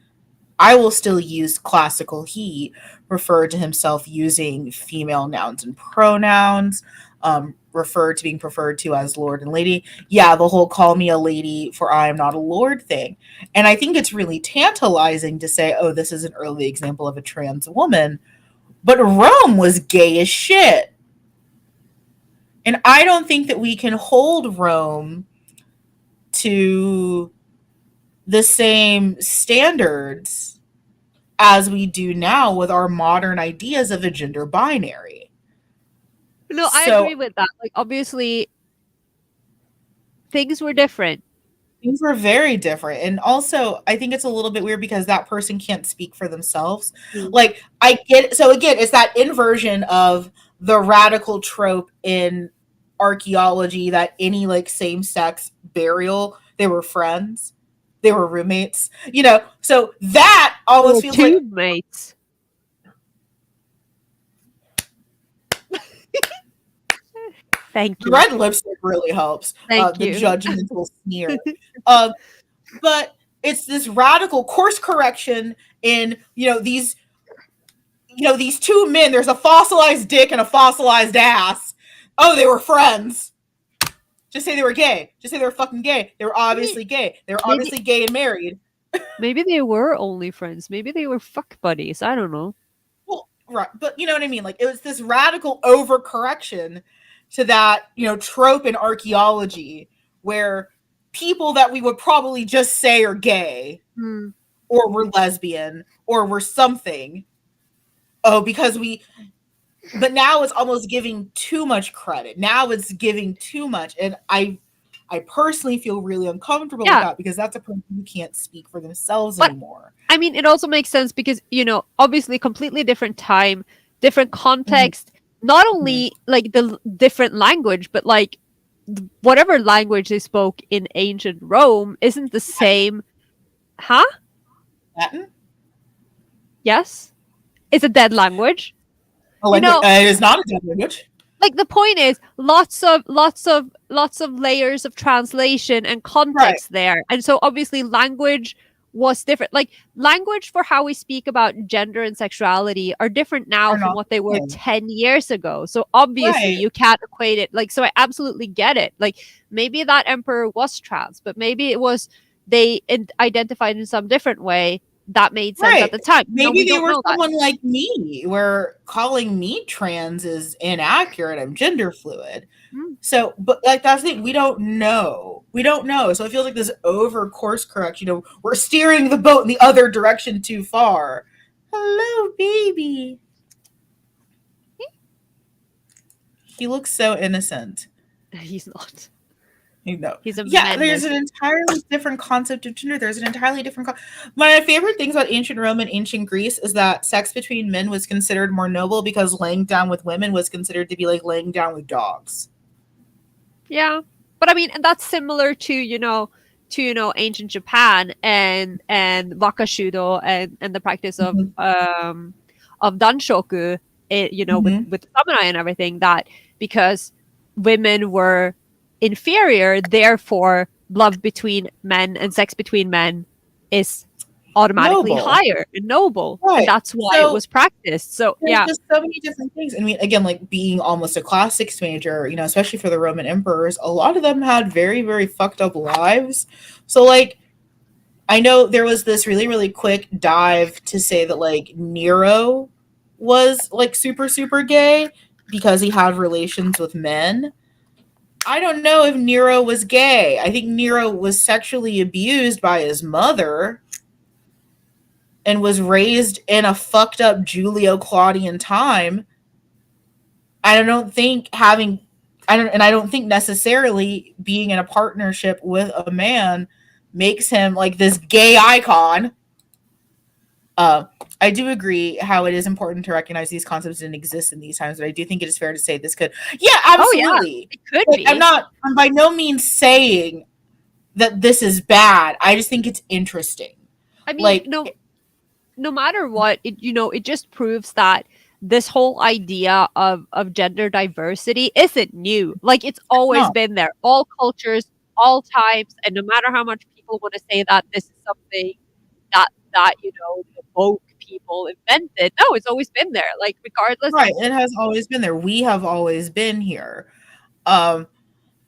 I will still use classical he, refer to himself using female nouns and pronouns, being preferred to as lord and lady. Yeah, the whole call me a lady for I am not a lord thing. And I think it's really tantalizing to say, oh, this is an early example of a trans woman. But Rome was gay as shit. And I don't think that we can hold Rome to the same standards as we do now with our modern ideas of a gender binary. No, I agree with that. Like, obviously, things were different. Things were very different. And also, I think it's a little bit weird because that person can't speak for themselves. Like, I get, so again, it's that inversion of the radical trope in archaeology that any like same-sex burial, they were friends, they were roommates, so that almost feels like mates. Thank you. The red lipstick really helps. Thank the you. Judgmental sneer. But it's this radical course correction in these 2 men. There's a fossilized dick and a fossilized ass. Oh, they were friends. Just say they were gay. Just say they were fucking gay. They were obviously gay. They were obviously gay and married. Maybe they were only friends. Maybe they were fuck buddies. I don't know. Well, right. But you know what I mean? Like, it was this radical overcorrection to that, trope in archaeology where people that we would probably just say are gay or were lesbian or were something. Oh, but now it's almost giving too much credit. Now it's giving too much. And I I personally feel really uncomfortable with Yeah, that because that's a person who can't speak for themselves but anymore. I mean, it also makes sense because, obviously completely different time, different Mhm, context, not mhm. only like the different language, but like whatever language they spoke in ancient Rome isn't the same. Huh? Latin? Yes. It's a dead language. A You language know, it is not a dead language. like the point is lots of layers of translation and Right. context there, and so obviously language was different. Like language for how we speak about gender and sexuality are different now Are from not what they the were same. 10 years ago, so obviously Right. you can't equate it. Like, so I absolutely get it. Like maybe that emperor was trans, but maybe it was they identified in some different way that made sense at Right. the time. Maybe We they don't were know that. someone like me, where calling me trans is inaccurate. I'm gender fluid. Mm. So, but like that's the thing, we don't know. We don't know. So it feels like this over course correction. We're steering the boat in the other direction too far. Hello, baby. He looks so innocent. He's not. You know. He's a Yeah, there's menace. an entirely different concept of gender. There's an entirely different. One of my favorite things about ancient Rome and ancient Greece is that sex between men was considered more noble because laying down with women was considered to be like laying down with dogs. Yeah. But I mean, and that's similar to, ancient Japan and wakashudo and the practice Mm-hmm. of danshoku, with Mm-hmm. samurai and everything, that because women were inferior, therefore love between men and sex between men is automatically Noble. higher and noble, and Right. that's why it So was practiced. So there's yeah. just so many different things. I mean, again, like being almost a classics major, especially for the Roman emperors, a lot of them had very, very fucked up lives. So, like, I know there was this really, really quick dive to say that, like, Nero was, like, super, super gay because he had relations with men. I don't know if Nero was gay. I think Nero was sexually abused by his mother and was raised in a fucked up Julio Claudian time. I don't think having I don't think necessarily being in a partnership with a man makes him like this gay icon. Uh, I do agree how it is important to recognize these concepts didn't exist in these times, but I do think it is fair to say this could. Yeah, Oh yeah, absolutely. it could Like, be. I'm by no means saying that this is bad. I just think it's interesting. I mean, Like, no matter what, it just proves that this whole idea of gender diversity isn't new. Like, it's always no, been there, all cultures, all times, and no matter how much people want to say that this is something that the woke people invented, no, it's always been there. Like, regardless of. right. It has always been there. We have always been here. Um,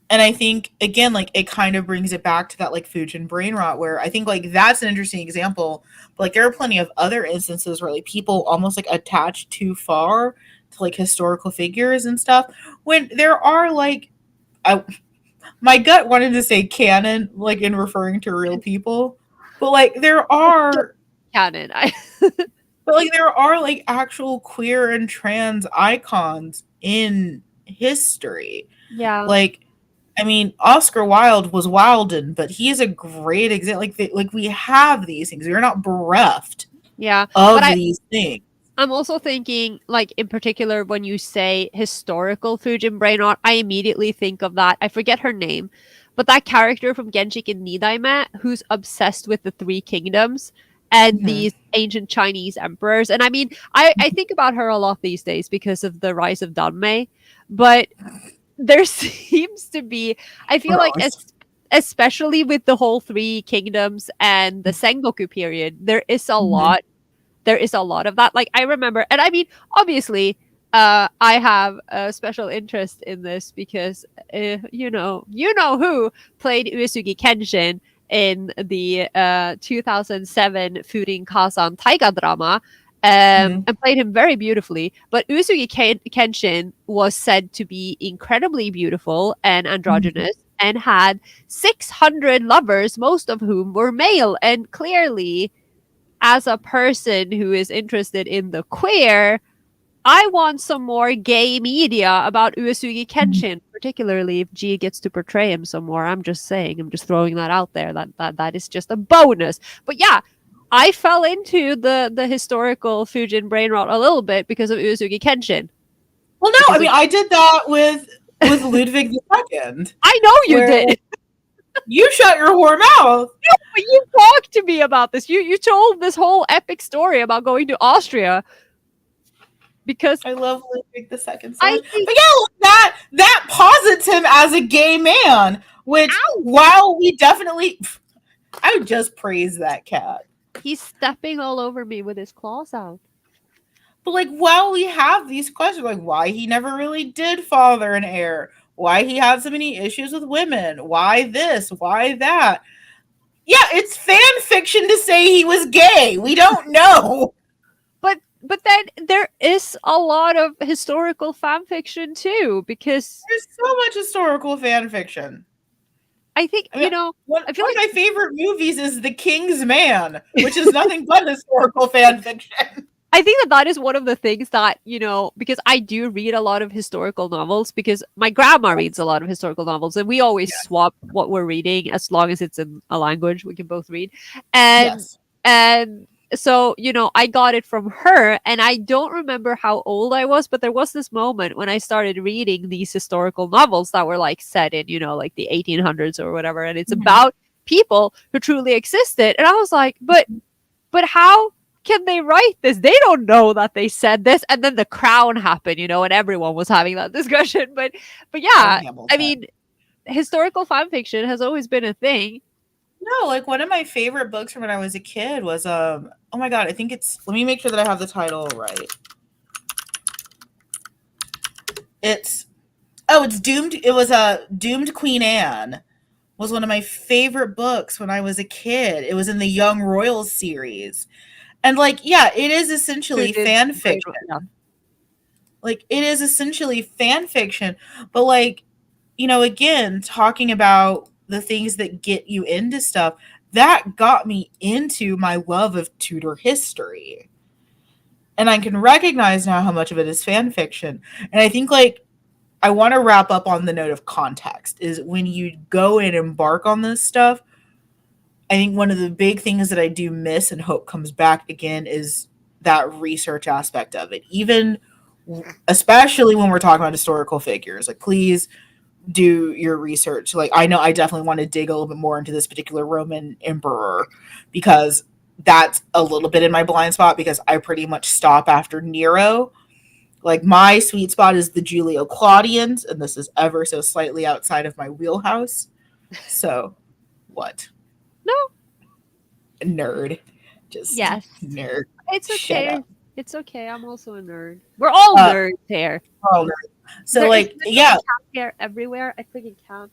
and I think again, like it kind of brings it back to that like Fujin brain rot, where I think like that's an interesting example. But like there are plenty of other instances where like people almost like attach too far to like historical figures and stuff. When there are like, I, my gut wanted to say canon, like in referring to real people, but like there are, Canon. but like there are like actual queer and trans icons in history. Yeah. Like, I mean, Oscar Wilde was Wilden, but he is a great example. Like we have these things. We're not bereft Yeah, but of these things. I'm also thinking, like, in particular, when you say historical Fujin BrainRot, I immediately think of that. I forget her name, but that character from Genshiken Nidaime who's obsessed with the Three Kingdoms and Mhm. these ancient Chinese emperors. And I mean, I think about her a lot these days because of the rise of Danmei, but there seems to be, I feel like, Gross. especially with the whole Three Kingdoms and the Sengoku period, Mhm. there is a lot of that. Like, I remember, and I mean, obviously, I have a special interest in this because, who played Uesugi Kenshin in the 2007 Furin Kazan Taiga drama. Mhm. And played him very beautifully. But Uesugi Kenshin was said to be incredibly beautiful and Mhm. androgynous and had 600 lovers, most of whom were male. And clearly, as a person who is interested in the queer, I want some more gay media about Uesugi Kenshin, particularly if G gets to portray him some more. I'm just saying, I'm just throwing that out there. That is just a bonus. But yeah, I fell into the historical Fujin brainrot a little bit because of Uesugi Kenshin. Well, no, I mean, I did that with Ludwig II. I know you did. You shut your whore mouth. No, but you talked to me about this. You told this whole epic story about going to Austria. Because I love Ludwig II so much. But yeah, that posits him as a gay man, which while we definitely, I would just praise that cat. He's stepping all over me with his claws out. But like, while we have these questions, like why he never really did father an heir, why he had so many issues with women, why this, why that. Yeah, it's fan fiction to say he was gay. We don't know. But then there is a lot of historical fan fiction too, because there's so much historical fan fiction. I think, one of my favorite movies is The King's Man, which is nothing but historical fan fiction. I think that is one of the things that, because I do read a lot of historical novels, because my grandma reads a lot of historical novels, and we always swap what we're reading as long as it's in a language we can both read. And so, I got it from her, and I don't remember how old I was, but there was this moment when I started reading these historical novels that were like set in, like the 1800s or whatever. And it's about people who truly existed. And I was like, but how can they write this? They don't know that they said this. And then The Crown happened, and everyone was having that discussion. But yeah, I mean, historical fan fiction has always been a thing. No, like one of my favorite books from when I was a kid was oh my god, I think it's, let me make sure that I have the title right. It's Doomed. It was Doomed Queen Anne was one of my favorite books when I was a kid. It was in the Young Royals series. And like, yeah, it is essentially fan fiction. Like it is essentially fan fiction, but like, again, talking about the things that get you into stuff, that got me into my love of Tudor history. And I can recognize now how much of it is fan fiction. And I think like I want to wrap up on the note of context is when you go and embark on this stuff, I think one of the big things that I do miss and hope comes back again is that research aspect of it. Even especially when we're talking about historical figures, like please do your research. Like I know I definitely want to dig a little bit more into this particular Roman emperor because that's a little bit in my blind spot because I pretty much stop after Nero. Like my sweet spot is the Julio Claudians, and this is ever so slightly outside of my wheelhouse. So what? No. Nerd. Just nerd. It's okay. It's okay. I'm also a nerd. We're all nerds here. We're all nerds. So like, yeah, hair everywhere. I freaking can't.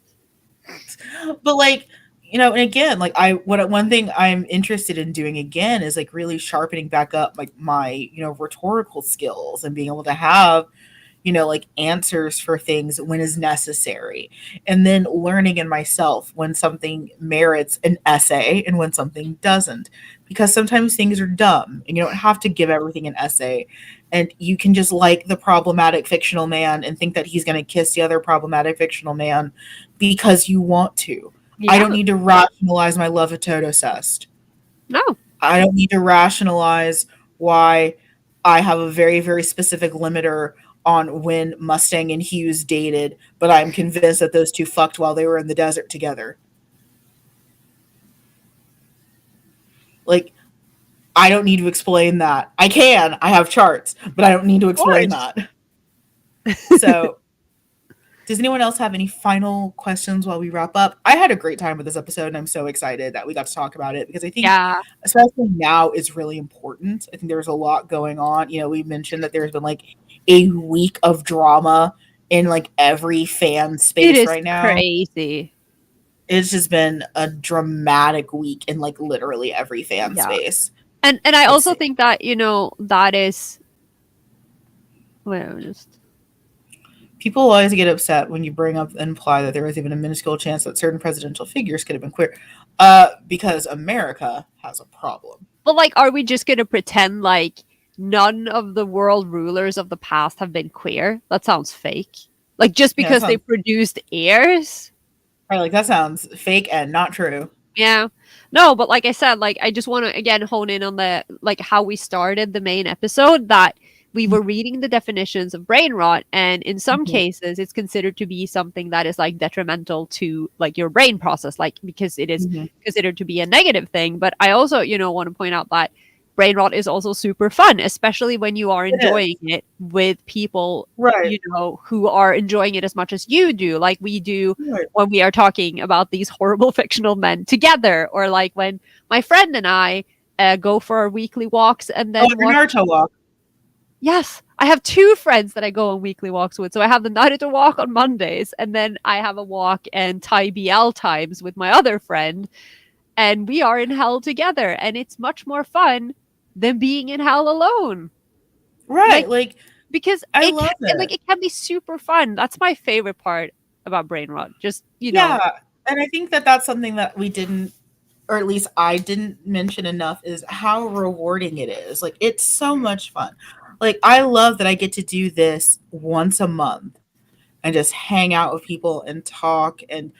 But like, and again, like one thing I'm interested in doing again is like really sharpening back up like my, rhetorical skills and being able to have, like answers for things when is necessary. And then learning in myself when something merits an essay and when something doesn't. Because sometimes things are dumb and you don't have to give everything an essay. And you can just like the problematic fictional man and think that he's going to kiss the other problematic fictional man because you want to. Yeah. I don't need to rationalize my love of Totocest. No. I don't need to rationalize why I have a very, very specific limiter on when Mustang and Hughes dated, but I'm convinced that those two fucked while they were in the desert together. Like, I don't need to explain that. I can. I have charts, but I don't need to explain that. So, does anyone else have any final questions while we wrap up? I had a great time with this episode, and I'm so excited that we got to talk about it because I think, especially now, it's really important. I think there's a lot going on. We mentioned that there's been like a week of drama in like every fan space right now. Crazy. It's just been a dramatic week in like literally every fan space. And I also think that, that is people always get upset when you bring up and imply that there was even a minuscule chance that certain presidential figures could have been queer. Because America has a problem. But like, are we just gonna pretend like none of the world rulers of the past have been queer. That sounds fake. Like just Yeah, that because they sounds produced heirs. right. Like that sounds fake and not true. Yeah. No, but like I said, like I just want to again hone in on the like how we started the main episode, that we were reading the definitions of brain rot, and in some Mhm. cases it's considered to be something that is like detrimental to like your brain process, like because it is Mhm. considered to be a negative thing. But I also, want to point out that brain rot is also super fun, especially when you are It enjoying is. it with people, Right. who are enjoying it as much as you do, like we do Right. when we are talking about these horrible fictional men together, or like when my friend and I go for our weekly walks and Oh, then your watch. Naruto walk. Yes, I have two friends that I go on weekly walks with. So I have the Naruto walk on Mondays, and then I have a walk and Thai BL times with my other friend, and we are in hell together, and it's much more fun than being in hell alone. Like Right. Like because I love like it. it can be super fun. That's my favorite part about brain rot. Just Yeah. And I think that that's something that we didn't, or at least I didn't mention enough, is how rewarding it is. Like it's so much fun. Like I love that I get to do this once a month and just hang out with people and talk and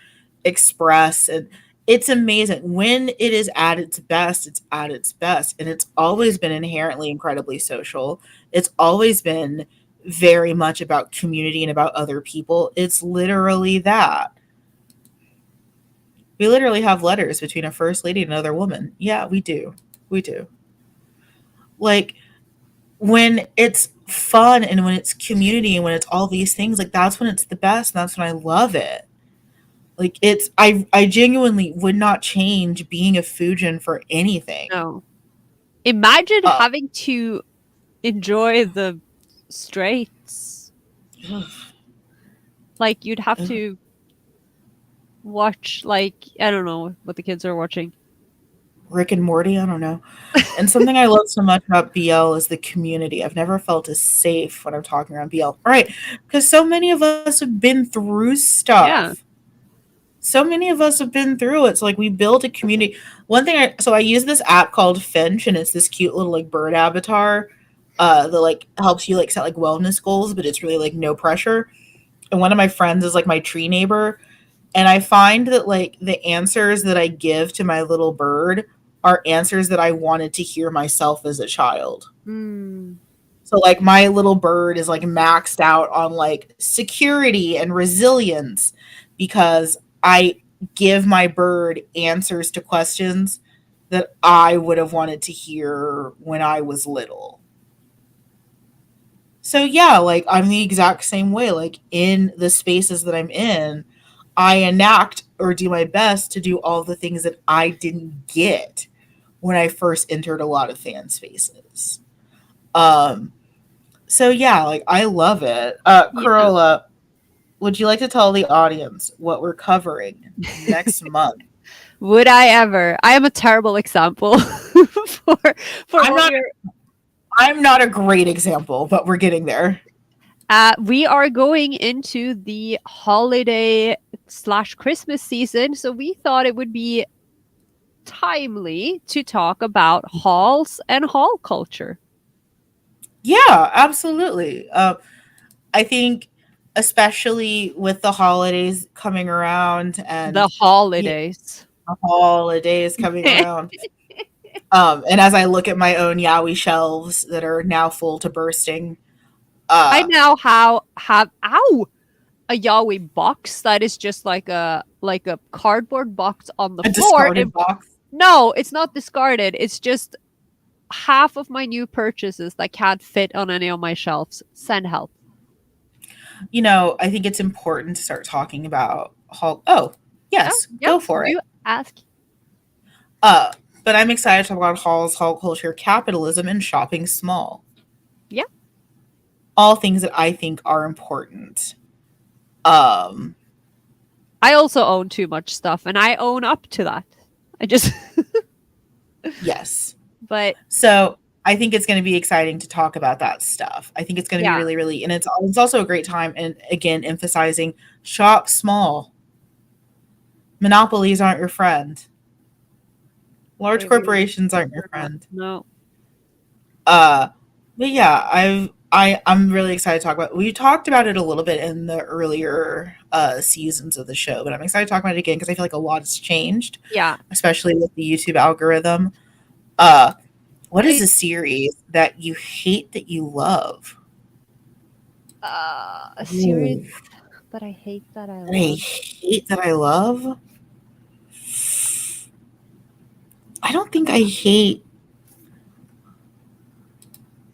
express, and it's amazing when it is at its best. It's at its best, and it's always been inherently incredibly social. It's always been very much about community and about other people. It's literally that. We literally have letters between a first lady and another woman. Yeah, we do. We do. Like when it's fun and when it's community and when it's all these things, like that's when it's the best and that's when I love it. Like it's I genuinely would not change being a Fujin for anything. no. Imagine Uh, having to enjoy the straights. ugh, Like you'd have ugh. to watch, like, I don't know what the kids are watching. Rick and Morty, I don't know. And something I love so much about BL is the community. I've never felt as safe when I'm talking around BL. Right. Because so many of us have been through Yeah. stuff. So many of us have been through it. It's like we build a community. One thing I use this app called Finch, and it's this cute little like bird avatar that like helps you like set like wellness goals, but it's really like no pressure. And one of my friends is like my tree neighbor, and I find that like the answers that I give to my little bird are answers that I wanted to hear myself as a child. Mm. So like my little bird is like maxed out on like security and resilience because I give my bird answers to questions that I would have wanted to hear when I was little. So yeah, like I'm the exact same way. Like in the spaces that I'm in, I enact or do my best to do all the things that I didn't get when I first entered a lot of fan spaces. Um, so yeah, like I love it. Yeah. Corolla, would you like to tell the audience what we're covering next month? Would I ever? I am a terrible example for I'm what not we're. I'm not a great example, but we're getting there. We are going into the holiday slash Christmas season, so we thought it would be timely to talk about halls and hall culture. Yeah, absolutely. I think especially with the holidays coming around The and the holidays. holidays coming around. And as I look at my own Yaoi shelves that are now full to bursting, I uh, now have a Yahweh box that is just like a cardboard box on the a floor. discarded box. No, it's not discarded. It's just half of my new purchases that can't fit on any of my shelves. Send help. I think it's important to start talking about Hulk. Oh, Oh, yes, go yes, for it. do ask. Uh, but I'm excited to talk about Hall's Hall culture, capitalism, and shopping small. Yeah, All things that I think are important. Um, I also own too much stuff, and I own up to that. I just, yes. but So I think it's going to be exciting to talk about that stuff. I think it's going to be yeah, really, really, and it's also a great time. And again, emphasizing shop small. Monopolies aren't your friend. Large they really corporations aren't your are not. friend. No. Uh, But yeah, I'm really excited to talk about. We talked about it a little bit in the earlier seasons of the show, but I'm excited to talk about it again because I feel like a lot has changed, Yeah. especially with the YouTube algorithm. Uh, what is I a series that you hate that you love? a series Ooh, that I hate that I that I love. hate that I love. I don't think I hate.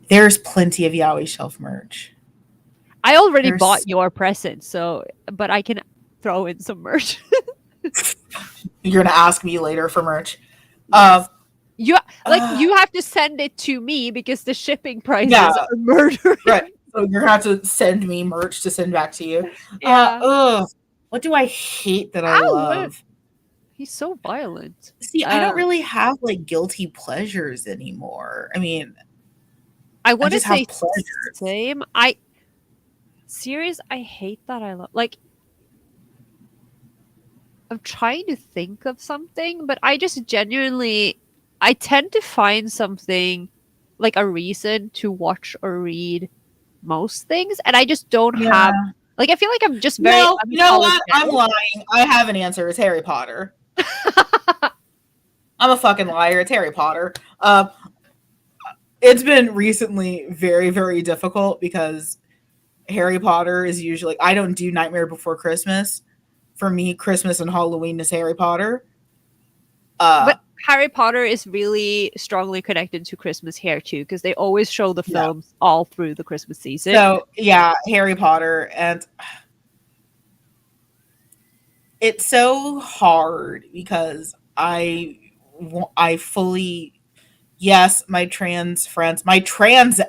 There's plenty of Yaoi Shelf merch. I already bought There's your present, so but I can throw in some merch. You're gonna ask me later for merch. Uh, Yes. You like uh you have to send it to me because the shipping yeah, prices are murdering. right. So you're gonna have to send me merch to send back to you. Yeah. Ugh. What do I hate that I Ow, what? love? He's so violent. See, I don't really have like guilty pleasures anymore. I mean, I I want to just say have pleasures. same. I series I hate that I love. Like I'm trying to think of something, but I just genuinely I tend to find something like a reason to watch or read most things, and I just don't have Yeah. like I feel like I'm just very No, you know what? I'm unapologetic. lying. I have an answer. It's Harry Potter. I'm a fucking liar. It's Harry Potter. It's been recently very, very difficult because Harry Potter is usually I don't do Nightmare Before Christmas. For me, Christmas and Halloween is Harry Potter. But Uh Harry Potter is really strongly connected to Christmas here too, because they always show the yeah. films all through the Christmas season. So yeah, Harry Potter, and it's so hard because I fully yes, my trans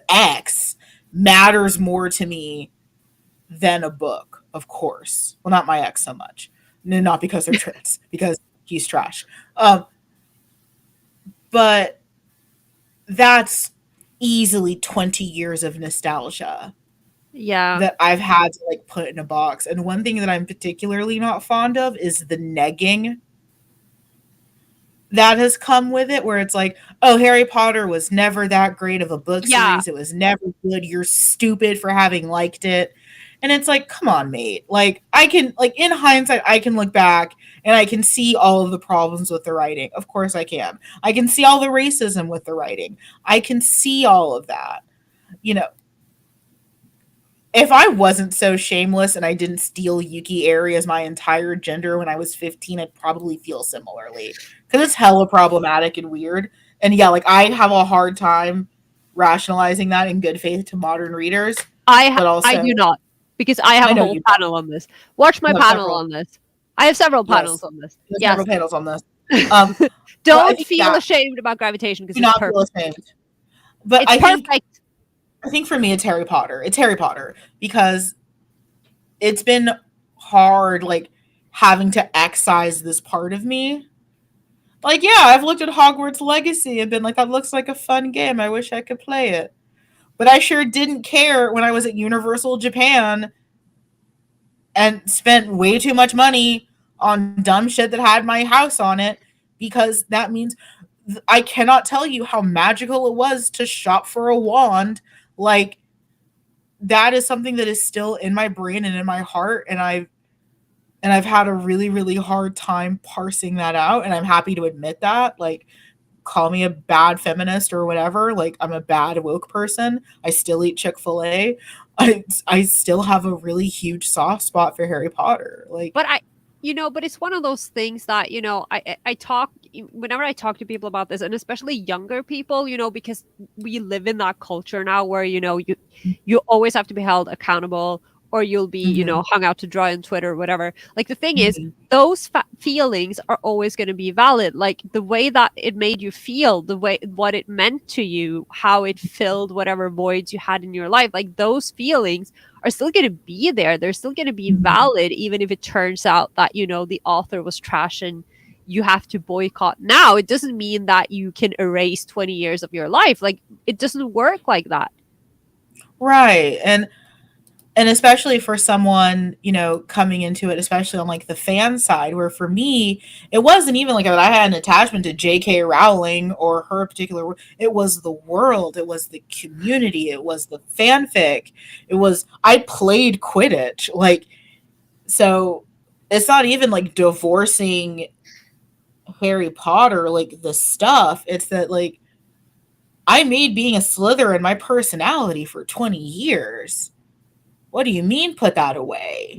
ex matters more to me than a book, of course. Well, not my ex so much. No, not because they're trans, because he's trash. But that's easily 20 years of nostalgia Yeah. that I've had to like put in a box. And one thing that I'm particularly not fond of is the negging that has come with it, where it's like, oh, Harry Potter was never that great of a book Yeah. series. It was never good. You're stupid for having liked it. And it's like, come on, mate. Like, I can, like, in hindsight, I can look back and I can see all of the problems with the writing. Of course, I can. I can see all the racism with the writing. I can see all of that. You know, if I wasn't so shameless and I didn't steal Yuki Eri as my entire gender when I was 15, I'd probably feel similarly. Because it's hella problematic and weird. And yeah, like I have a hard time rationalizing that in good faith to modern readers. But I also, do not because I have I a know whole you don't. panel on this. Watch my You have panel several. on this. I have several panels Yes. on this. There's Yes. several panels on this. Um, but I Don't think, feel yeah, ashamed about gravitation because do it's not feel perfect. ashamed. But It's perfect. I think for me it's Harry Potter. It's Harry Potter because it's been hard like having to excise this part of me. Like, yeah, I've looked at Hogwarts Legacy and been like, that looks like a fun game. I wish I could play it. But I sure didn't care when I was at Universal Japan and spent way too much money on dumb shit that had my house on it because that means I cannot tell you how magical it was to shop for a wand. Like, that is something that is still in my brain and in my heart, and I've had a really, really hard time parsing that out. And I'm happy to admit that. Like, call me a bad feminist or whatever. Like, I'm a bad woke person. I still eat Chick-fil-A. I still have a really huge soft spot for Harry Potter. Like, But but it's one of those things that I talk whenever I talk to people about this, and especially younger people, because we live in that culture now where you always have to be held accountable, or you'll be mhm, hung out to dry on Twitter or whatever. Like the thing is, mhm, those feelings are always going to be valid. Like the way that it made you feel, the way what it meant to you, how it filled whatever voids you had in your life, like those feelings are still going to be there. They're still going to be mhm. valid, even if it turns out that, the author was trash and you have to boycott now. It doesn't mean that you can erase 20 years of your life. Like, it doesn't work like that. Right. And And especially for someone, you know, coming into it, especially on like the fan side, where for me, it wasn't even like that I had an attachment to J.K. Rowling or her particular. It was the world, it was the community, it was the fanfic, it was I played Quidditch, like so. It's not even like divorcing Harry Potter, like the stuff. It's that like I made being a Slytherin my personality for 20 years. What do you mean put that away?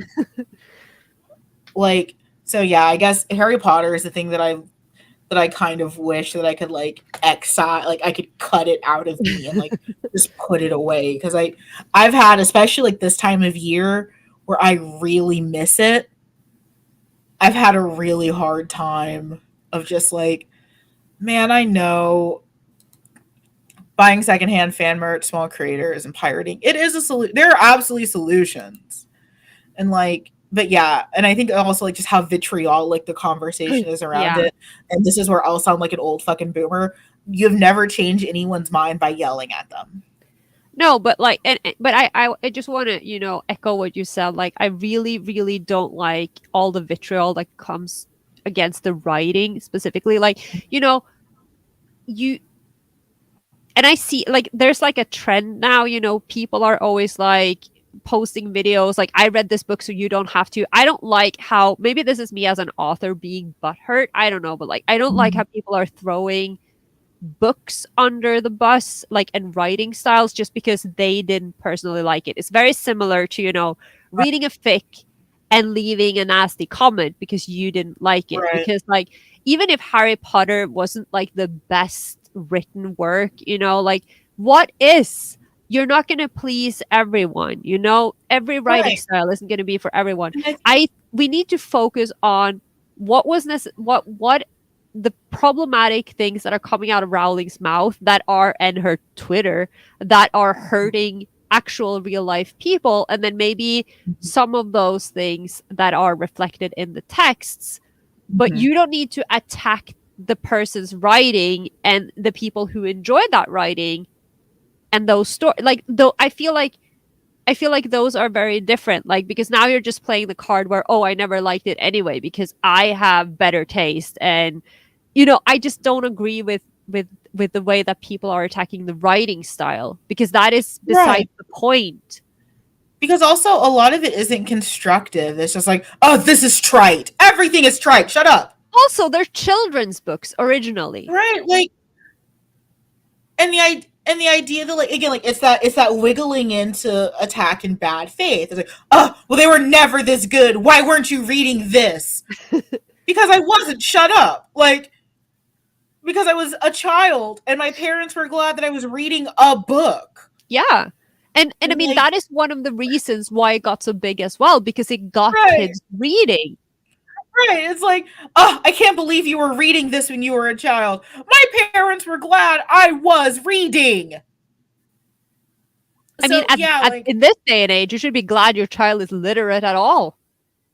Like, so yeah, I guess Harry Potter is the thing that I kind of wish that I could like exile, like I could cut it out of me and like just put it away because I've had, especially like this time of year where I really miss it. I've had a really hard time of just like, man, I know buying secondhand fan merch, small creators, and pirating. It is a solution. There are absolutely solutions, and like, but yeah, and I think also like just how vitriolic the conversation is around Yeah. it. And this is where I'll sound like an old fucking boomer. You've never changed anyone's mind by yelling at them. No, but like, but I just want to, you know, echo what you said. Like, I really, really don't like all the vitriol that comes against the writing specifically. Like, you know, you and I see like there's like a trend now, you know, people are always like posting videos like I read this book so you don't have to. I don't like how maybe this is me as an author being butthurt. I don't know, but like I don't like how people are throwing books under the bus like and writing styles just because they didn't personally like it. It's very similar to, you know, reading a fic and leaving a nasty comment because you didn't like it. Right, Because like even if Harry Potter wasn't like the best written work, you know, like what is? You're not going to please everyone, you know? Every writing right, style isn't going to be for everyone. and I, I We need to focus on what the problematic things that are coming out of Rowling's mouth that are and her Twitter that are hurting actual real life people, and then maybe some of those things that are reflected in the texts, but mhm. you don't need to attack the person's writing and the people who enjoy that writing and those stories. Like though I feel like those are very different. Like because now you're just playing the card where, oh, I never liked it anyway because I have better taste. And you know, I just don't agree with the way that people are attacking the writing style because that is Right. beside the point. Because also a lot of it isn't constructive. It's just like, oh, this is trite. Everything is trite. Shut up. Also, they're children's books originally. Right. Like, and the idea that like again like it's that wiggling into attack in bad faith. It's like, oh, well, they were never this good. Why weren't you reading this? Because I wasn't. Shut up. Like, because I was a child and my parents were glad that I was reading a book. Yeah. And I And mean like, that is one of the reasons why it got so big as well because it got right, kids reading. right. It's like, oh, I can't believe you were reading this when you were a child. My parents were glad I was reading. I mean, So yeah, like, in this day and age, you should be glad your child is literate at all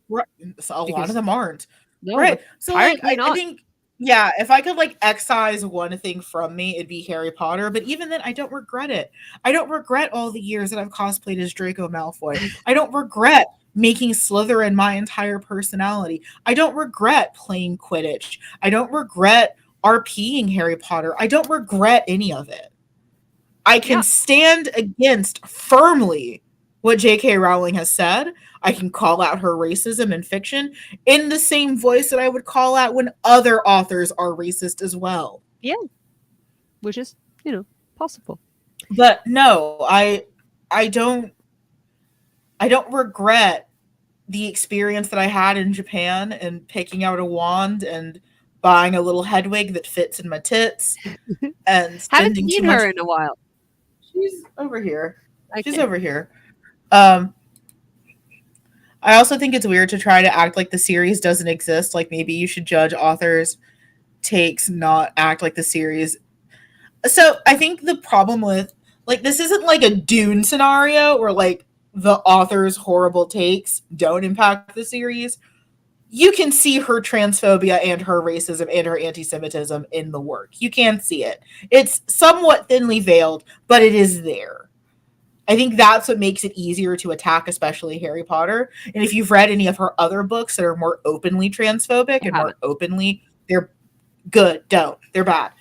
right, so a lot of because them aren't. no, Right. but So like apparently I not. think yeah, if I could like excise one thing from me, it'd be Harry Potter. But even then I don't regret it. I don't regret all the years that I've cosplayed as Draco Malfoy. I don't regret making Slytherin my entire personality. I don't regret playing Quidditch. I don't regret RPing Harry Potter. I don't regret any of it. I can Yeah, stand against firmly what J.K. Rowling has said. I can call out her racism in fiction in the same voice that I would call out when other authors are racist as well. yeah, which is, you know, possible. But no, I don't I don't regret the experience that I had in Japan and picking out a wand and buying a little headwig that fits in my tits and Haven't spending too seen much. her in a while. She's over here. She's Okay. over here. Um I also think it's weird to try to act like the series doesn't exist. Like maybe you should judge authors' takes, not act like the series. So I think the problem with like this isn't like a Dune scenario where like the author's horrible takes don't impact the series. You can see her transphobia and her racism and her anti-Semitism in the work. You can see it. It's somewhat thinly veiled, but it is there. I think that's what makes it easier to attack, especially Harry Potter. And if you've read any of her other books that are more openly transphobic I and more haven't. openly, they're good. Don't. They're bad.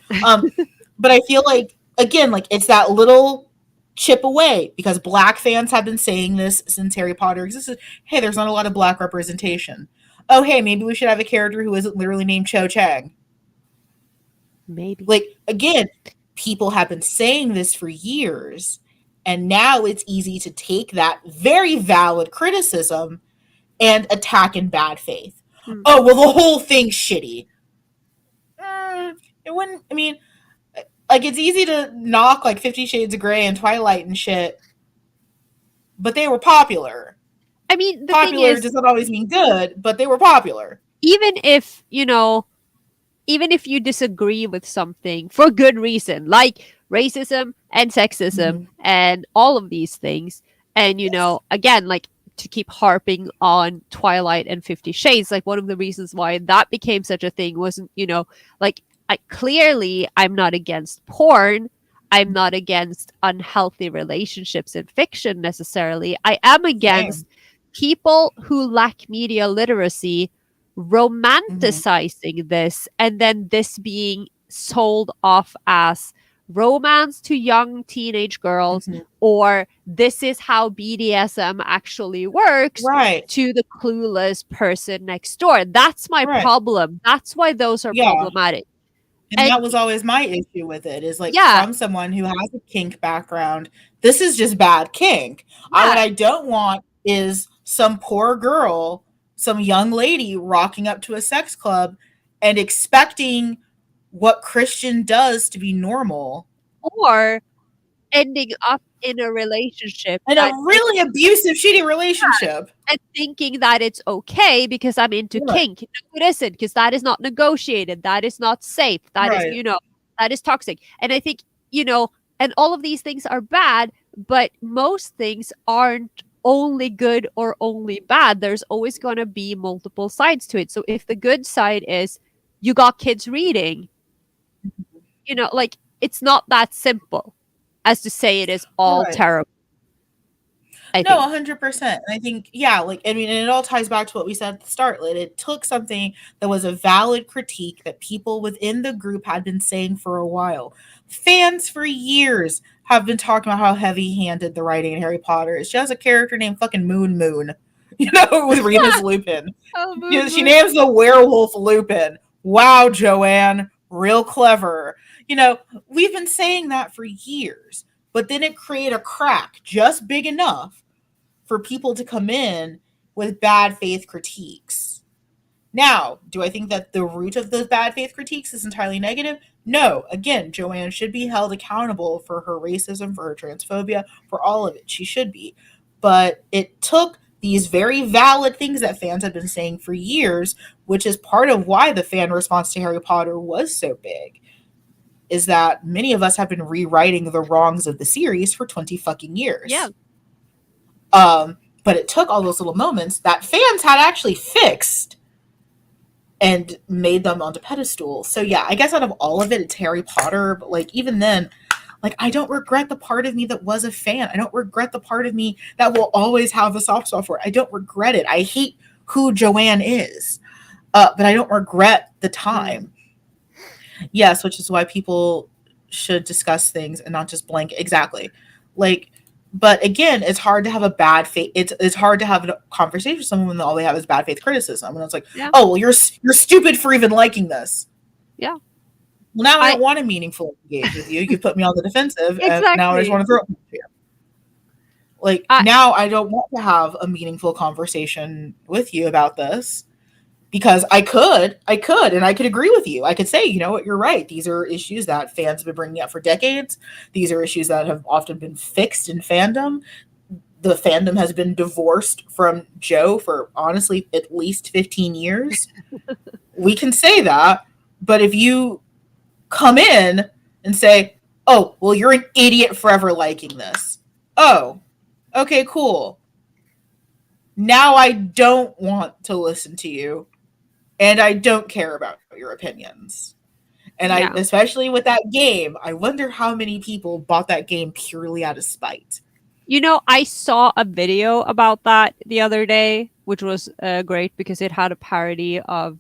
But I feel like, again, like it's that little chip away, because Black fans have been saying this since Harry Potter existed. Hey, there's not a lot of Black representation. Oh, hey, maybe we should have a character who isn't literally named Cho Chang. Maybe. Like, again, people have been saying this for years, and now it's easy to take that very valid criticism and attack in bad faith. Hmm. Oh, well, the whole thing's shitty. It wouldn't, I mean, like, it's easy to knock like 50 Shades of Grey and Twilight and shit, but they were popular. I mean, the thing Popular is, does not always mean good, but they were popular. even if, even if you disagree with something for good reason, like racism and sexism and all of these things, and again, like, to keep harping on Twilight and 50 Shades, like, one of the reasons why that became such a thing wasn't, like, I'm not against porn. I'm not against unhealthy relationships in fiction necessarily. I am against people who lack media literacy romanticizing this, and then this being sold off as romance to young teenage girls, or this is how BDSM actually works, Right. to the clueless person next door. That's my problem. That's why those are problematic. And that was always my issue with it, is like, Yeah. from someone who has a kink background, this is just bad kink. Yeah. What I don't want is some poor girl, some young lady rocking up to a sex club and expecting what Christian does to be normal. Or ending up in a relationship, in a really abusive, shitty relationship, and thinking that it's okay because I'm into kink. No, it isn't, because that is not negotiated. That is not safe. That is, that is toxic. And I think, and all of these things are bad, but most things aren't only good or only bad. There's always going to be multiple sides to it. So if the good side is you got kids reading, like, it's not that simple as to say it is all terrible. No, 100%. And I think, like, I mean, and it all ties back to what we said at the start. Like, it took something that was a valid critique that people within the group had been saying for a while. Fans for years have been talking about how heavy-handed the writing in Harry Potter is. She has a character named fucking Moon, with Remus Lupin. She names the werewolf Lupin. Wow, Joanne, real clever. We've been saying that for years, but then it created a crack just big enough for people to come in with bad faith critiques. Now, do I think that the root of those bad faith critiques is entirely negative? No. Again, Joanne should be held accountable for her racism, for her transphobia, for all of it. She should be. But it took these very valid things that fans had been saying for years, which is part of why the fan response to Harry Potter was so big, is that many of us have been rewriting the wrongs of the series for 20 fucking years. Yeah. But it took all those little moments that fans had actually fixed and made them onto pedestals. So yeah, I guess out of all of it, it's Harry Potter. But like, even then, like, I don't regret the part of me that was a fan. I don't regret the part of me that will always have a soft spot for it. I don't regret it. I hate who Joanne is, but I don't regret the time. Yes, which is why people should discuss things and not just blank. Exactly. Like, but again, it's hard to have a bad faith. It's hard to have a conversation with someone when all they have is bad faith criticism. And it's like, oh, well, you're stupid for even liking this. Yeah. Well, now I don't want to meaningfully engage with you. You put me on the defensive, and now I just want to throw it at you. Like, now I don't want to have a meaningful conversation with you about this. Because I could, and I could agree with you. I could say, you know what, you're right. These are issues that fans have been bringing up for decades. These are issues that have often been fixed in fandom. The fandom has been divorced from Joe for, honestly, at least 15 years. We can say that. But if you come in and say, oh, well, you're an idiot forever liking this. Oh, okay, cool. Now I don't want to listen to you. And I don't care about your opinions. And I, especially with that game, I wonder how many people bought that game purely out of spite. You know, I saw a video about that the other day, which was great because it had a parody of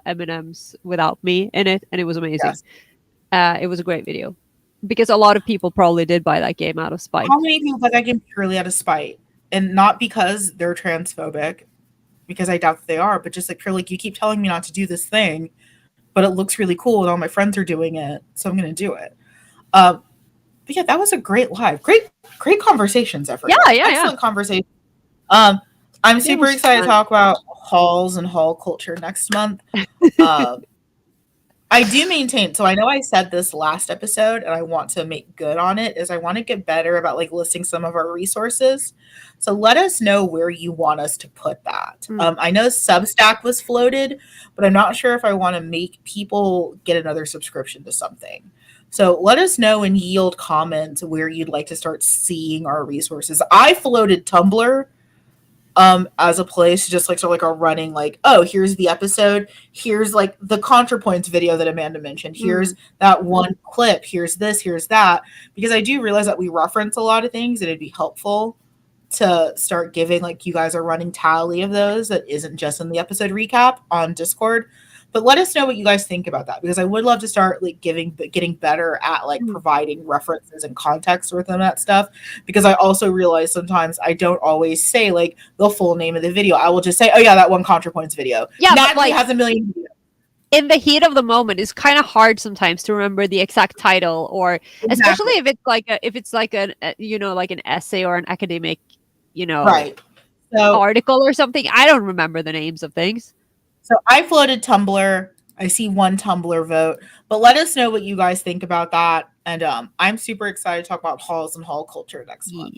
Eminem's "Without Me" in it, and it was amazing. Yes. It was a great video because a lot of people probably did buy that game out of spite. How many people play that game purely out of spite? And not because they're transphobic, because I doubt that they are, but just like purely like you keep telling me not to do this thing, but it looks really cool and all my friends are doing it, so I'm gonna do it. Um, but yeah, that was a great live. Great conversations, everyone. Yeah, yeah, yeah. Excellent conversation. Um, I'm It super was excited to fun. talk about halls and hall culture next month. Um, I do maintain, so I know I said this last episode and I want to make good on it, is I want to get better about like listing some of our resources. So let us know where you want us to put that. Mm. I know Substack was floated, but I'm not sure if I want to make people get another subscription to something. So let us know and yield comments where you'd like to start seeing our resources. I floated Tumblr as a place to just like sort of like a running like, oh, here's the episode, here's like the ContraPoints video that Amanda mentioned, here's that one clip, here's this, here's that, because I do realize that we reference a lot of things and it'd be helpful to start giving like you guys a running tally of those that isn't just in the episode recap on Discord. But let us know what you guys think about that, because I would love to start like getting better at like providing references and context within that stuff. Because I also realize sometimes I don't always say like the full name of the video. I will just say, oh yeah, that one ContraPoints video. Yeah, but Natalie like has a million videos. in the heat of the moment, it's kind of hard sometimes to remember the exact title, or especially Exactly. if it's like an you know, like an essay or an academic, you know, Right. So article or something. I don't remember the names of things. So I floated Tumblr. I see one Tumblr vote, but let us know what you guys think about that. And I'm super excited to talk about halls and hall culture next month.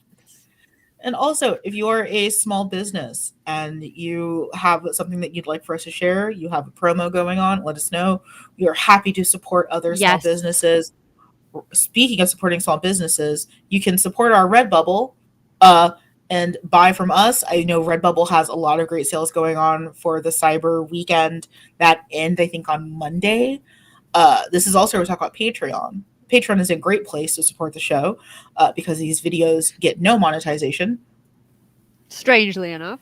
And also, if you're a small business and you have something that you'd like for us to share, you have a promo going on, let us know. We are happy to support other small Yes. businesses. Speaking of supporting small businesses, you can support our Redbubble and buy from us. I know Redbubble has a lot of great sales going on for the Cyber Weekend that end, I think, on Monday. This is also, we're talking about Patreon. Patreon is a great place to support the show because these videos get no monetization. Strangely enough.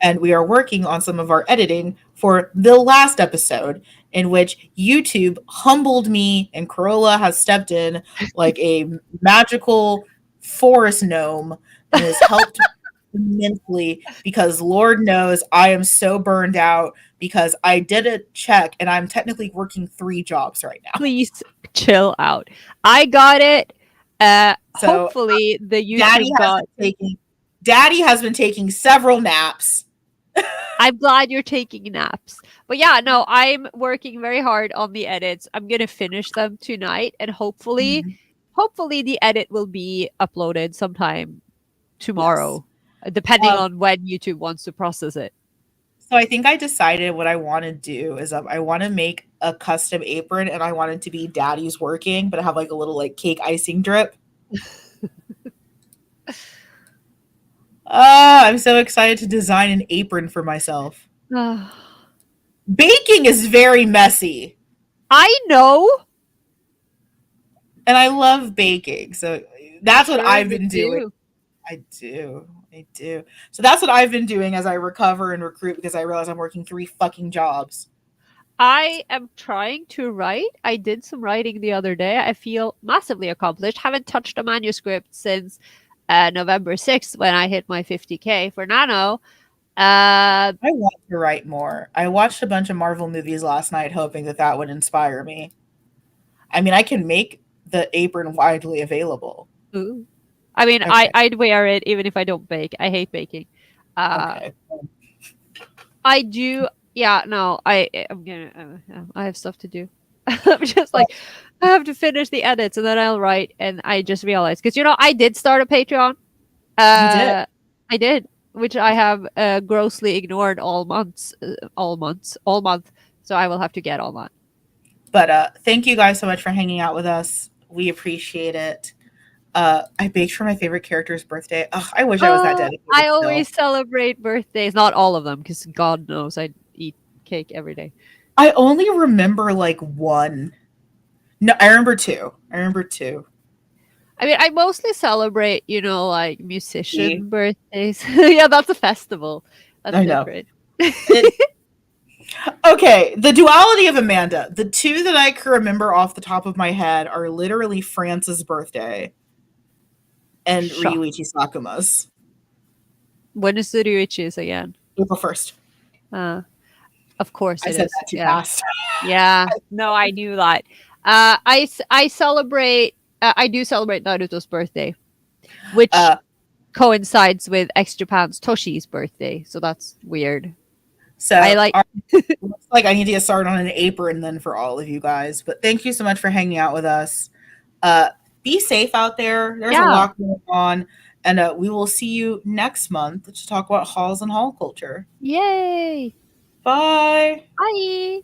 And we are working on some of our editing for the last episode, in which YouTube humbled me and Corolla has stepped in like a magical forest gnome and has helped immensely, because Lord knows I am so burned out because I did a check and I'm technically working 3 jobs right now. Please chill out. I got it. So Hopefully the YouTube Daddy has been taking several naps. I'm glad you're taking naps. But yeah, no, I'm working very hard on the edits. I'm gonna finish them tonight, and hopefully the edit will be uploaded sometime tomorrow, depending on when YouTube wants to process it. So I think I decided what I want to do is I want to make a custom apron, and I want it to be Daddy's working, but I have like a little like cake icing drip. I'm so excited to design an apron for myself. Baking is very messy. I know. And I love baking. So that's what I've been doing. I do. So that's what I've been doing as I recover and recruit, because I realize I'm working 3 fucking jobs. I am trying to write. I did some writing the other day. I feel massively accomplished. Haven't touched a manuscript since November 6th when I hit my 50K for Nano. I want to write more. I watched a bunch of Marvel movies last night hoping that would inspire me. I mean, I can make the apron widely available. Ooh. I mean, okay. I'd wear it even if I don't bake. I hate baking. Okay. I do. Yeah, no, I have stuff to do. I'm just like, I have to finish the edits and then I'll write. And I just realized, because, you know, I did start a Patreon. You did? I did, which I have grossly ignored all month. So I will have to get on that. But thank you guys so much for hanging out with us. We appreciate it. I baked for my favorite character's birthday. Ugh, I wish I was that dedicated. I always celebrate birthdays. Not all of them, because God knows I eat cake every day. I only remember like 1. No, I remember 2. I mean, I mostly celebrate, like See? musician birthdays. Yeah, that's a festival. That's I know. different. It, okay, the duality of Amanda. The two that I can remember off the top of my head are literally France's birthday and Sure. Ryuichi Sakuma's. When is the Ryuichi's again? April 1st. Uh, of course I it said is. that too Yeah. fast. Yeah. No, I knew that. I celebrate. I do celebrate Naruto's birthday, which Uh, coincides with X Japan's Toshi's birthday. So that's weird. I so like. looks like I need to get started on an apron then for all of you guys. But thank you so much for hanging out with us. Uh, be safe out there. There's a Yeah. lot going on. And we will see you next month to talk about halls and hall culture. Yay. Bye. Bye.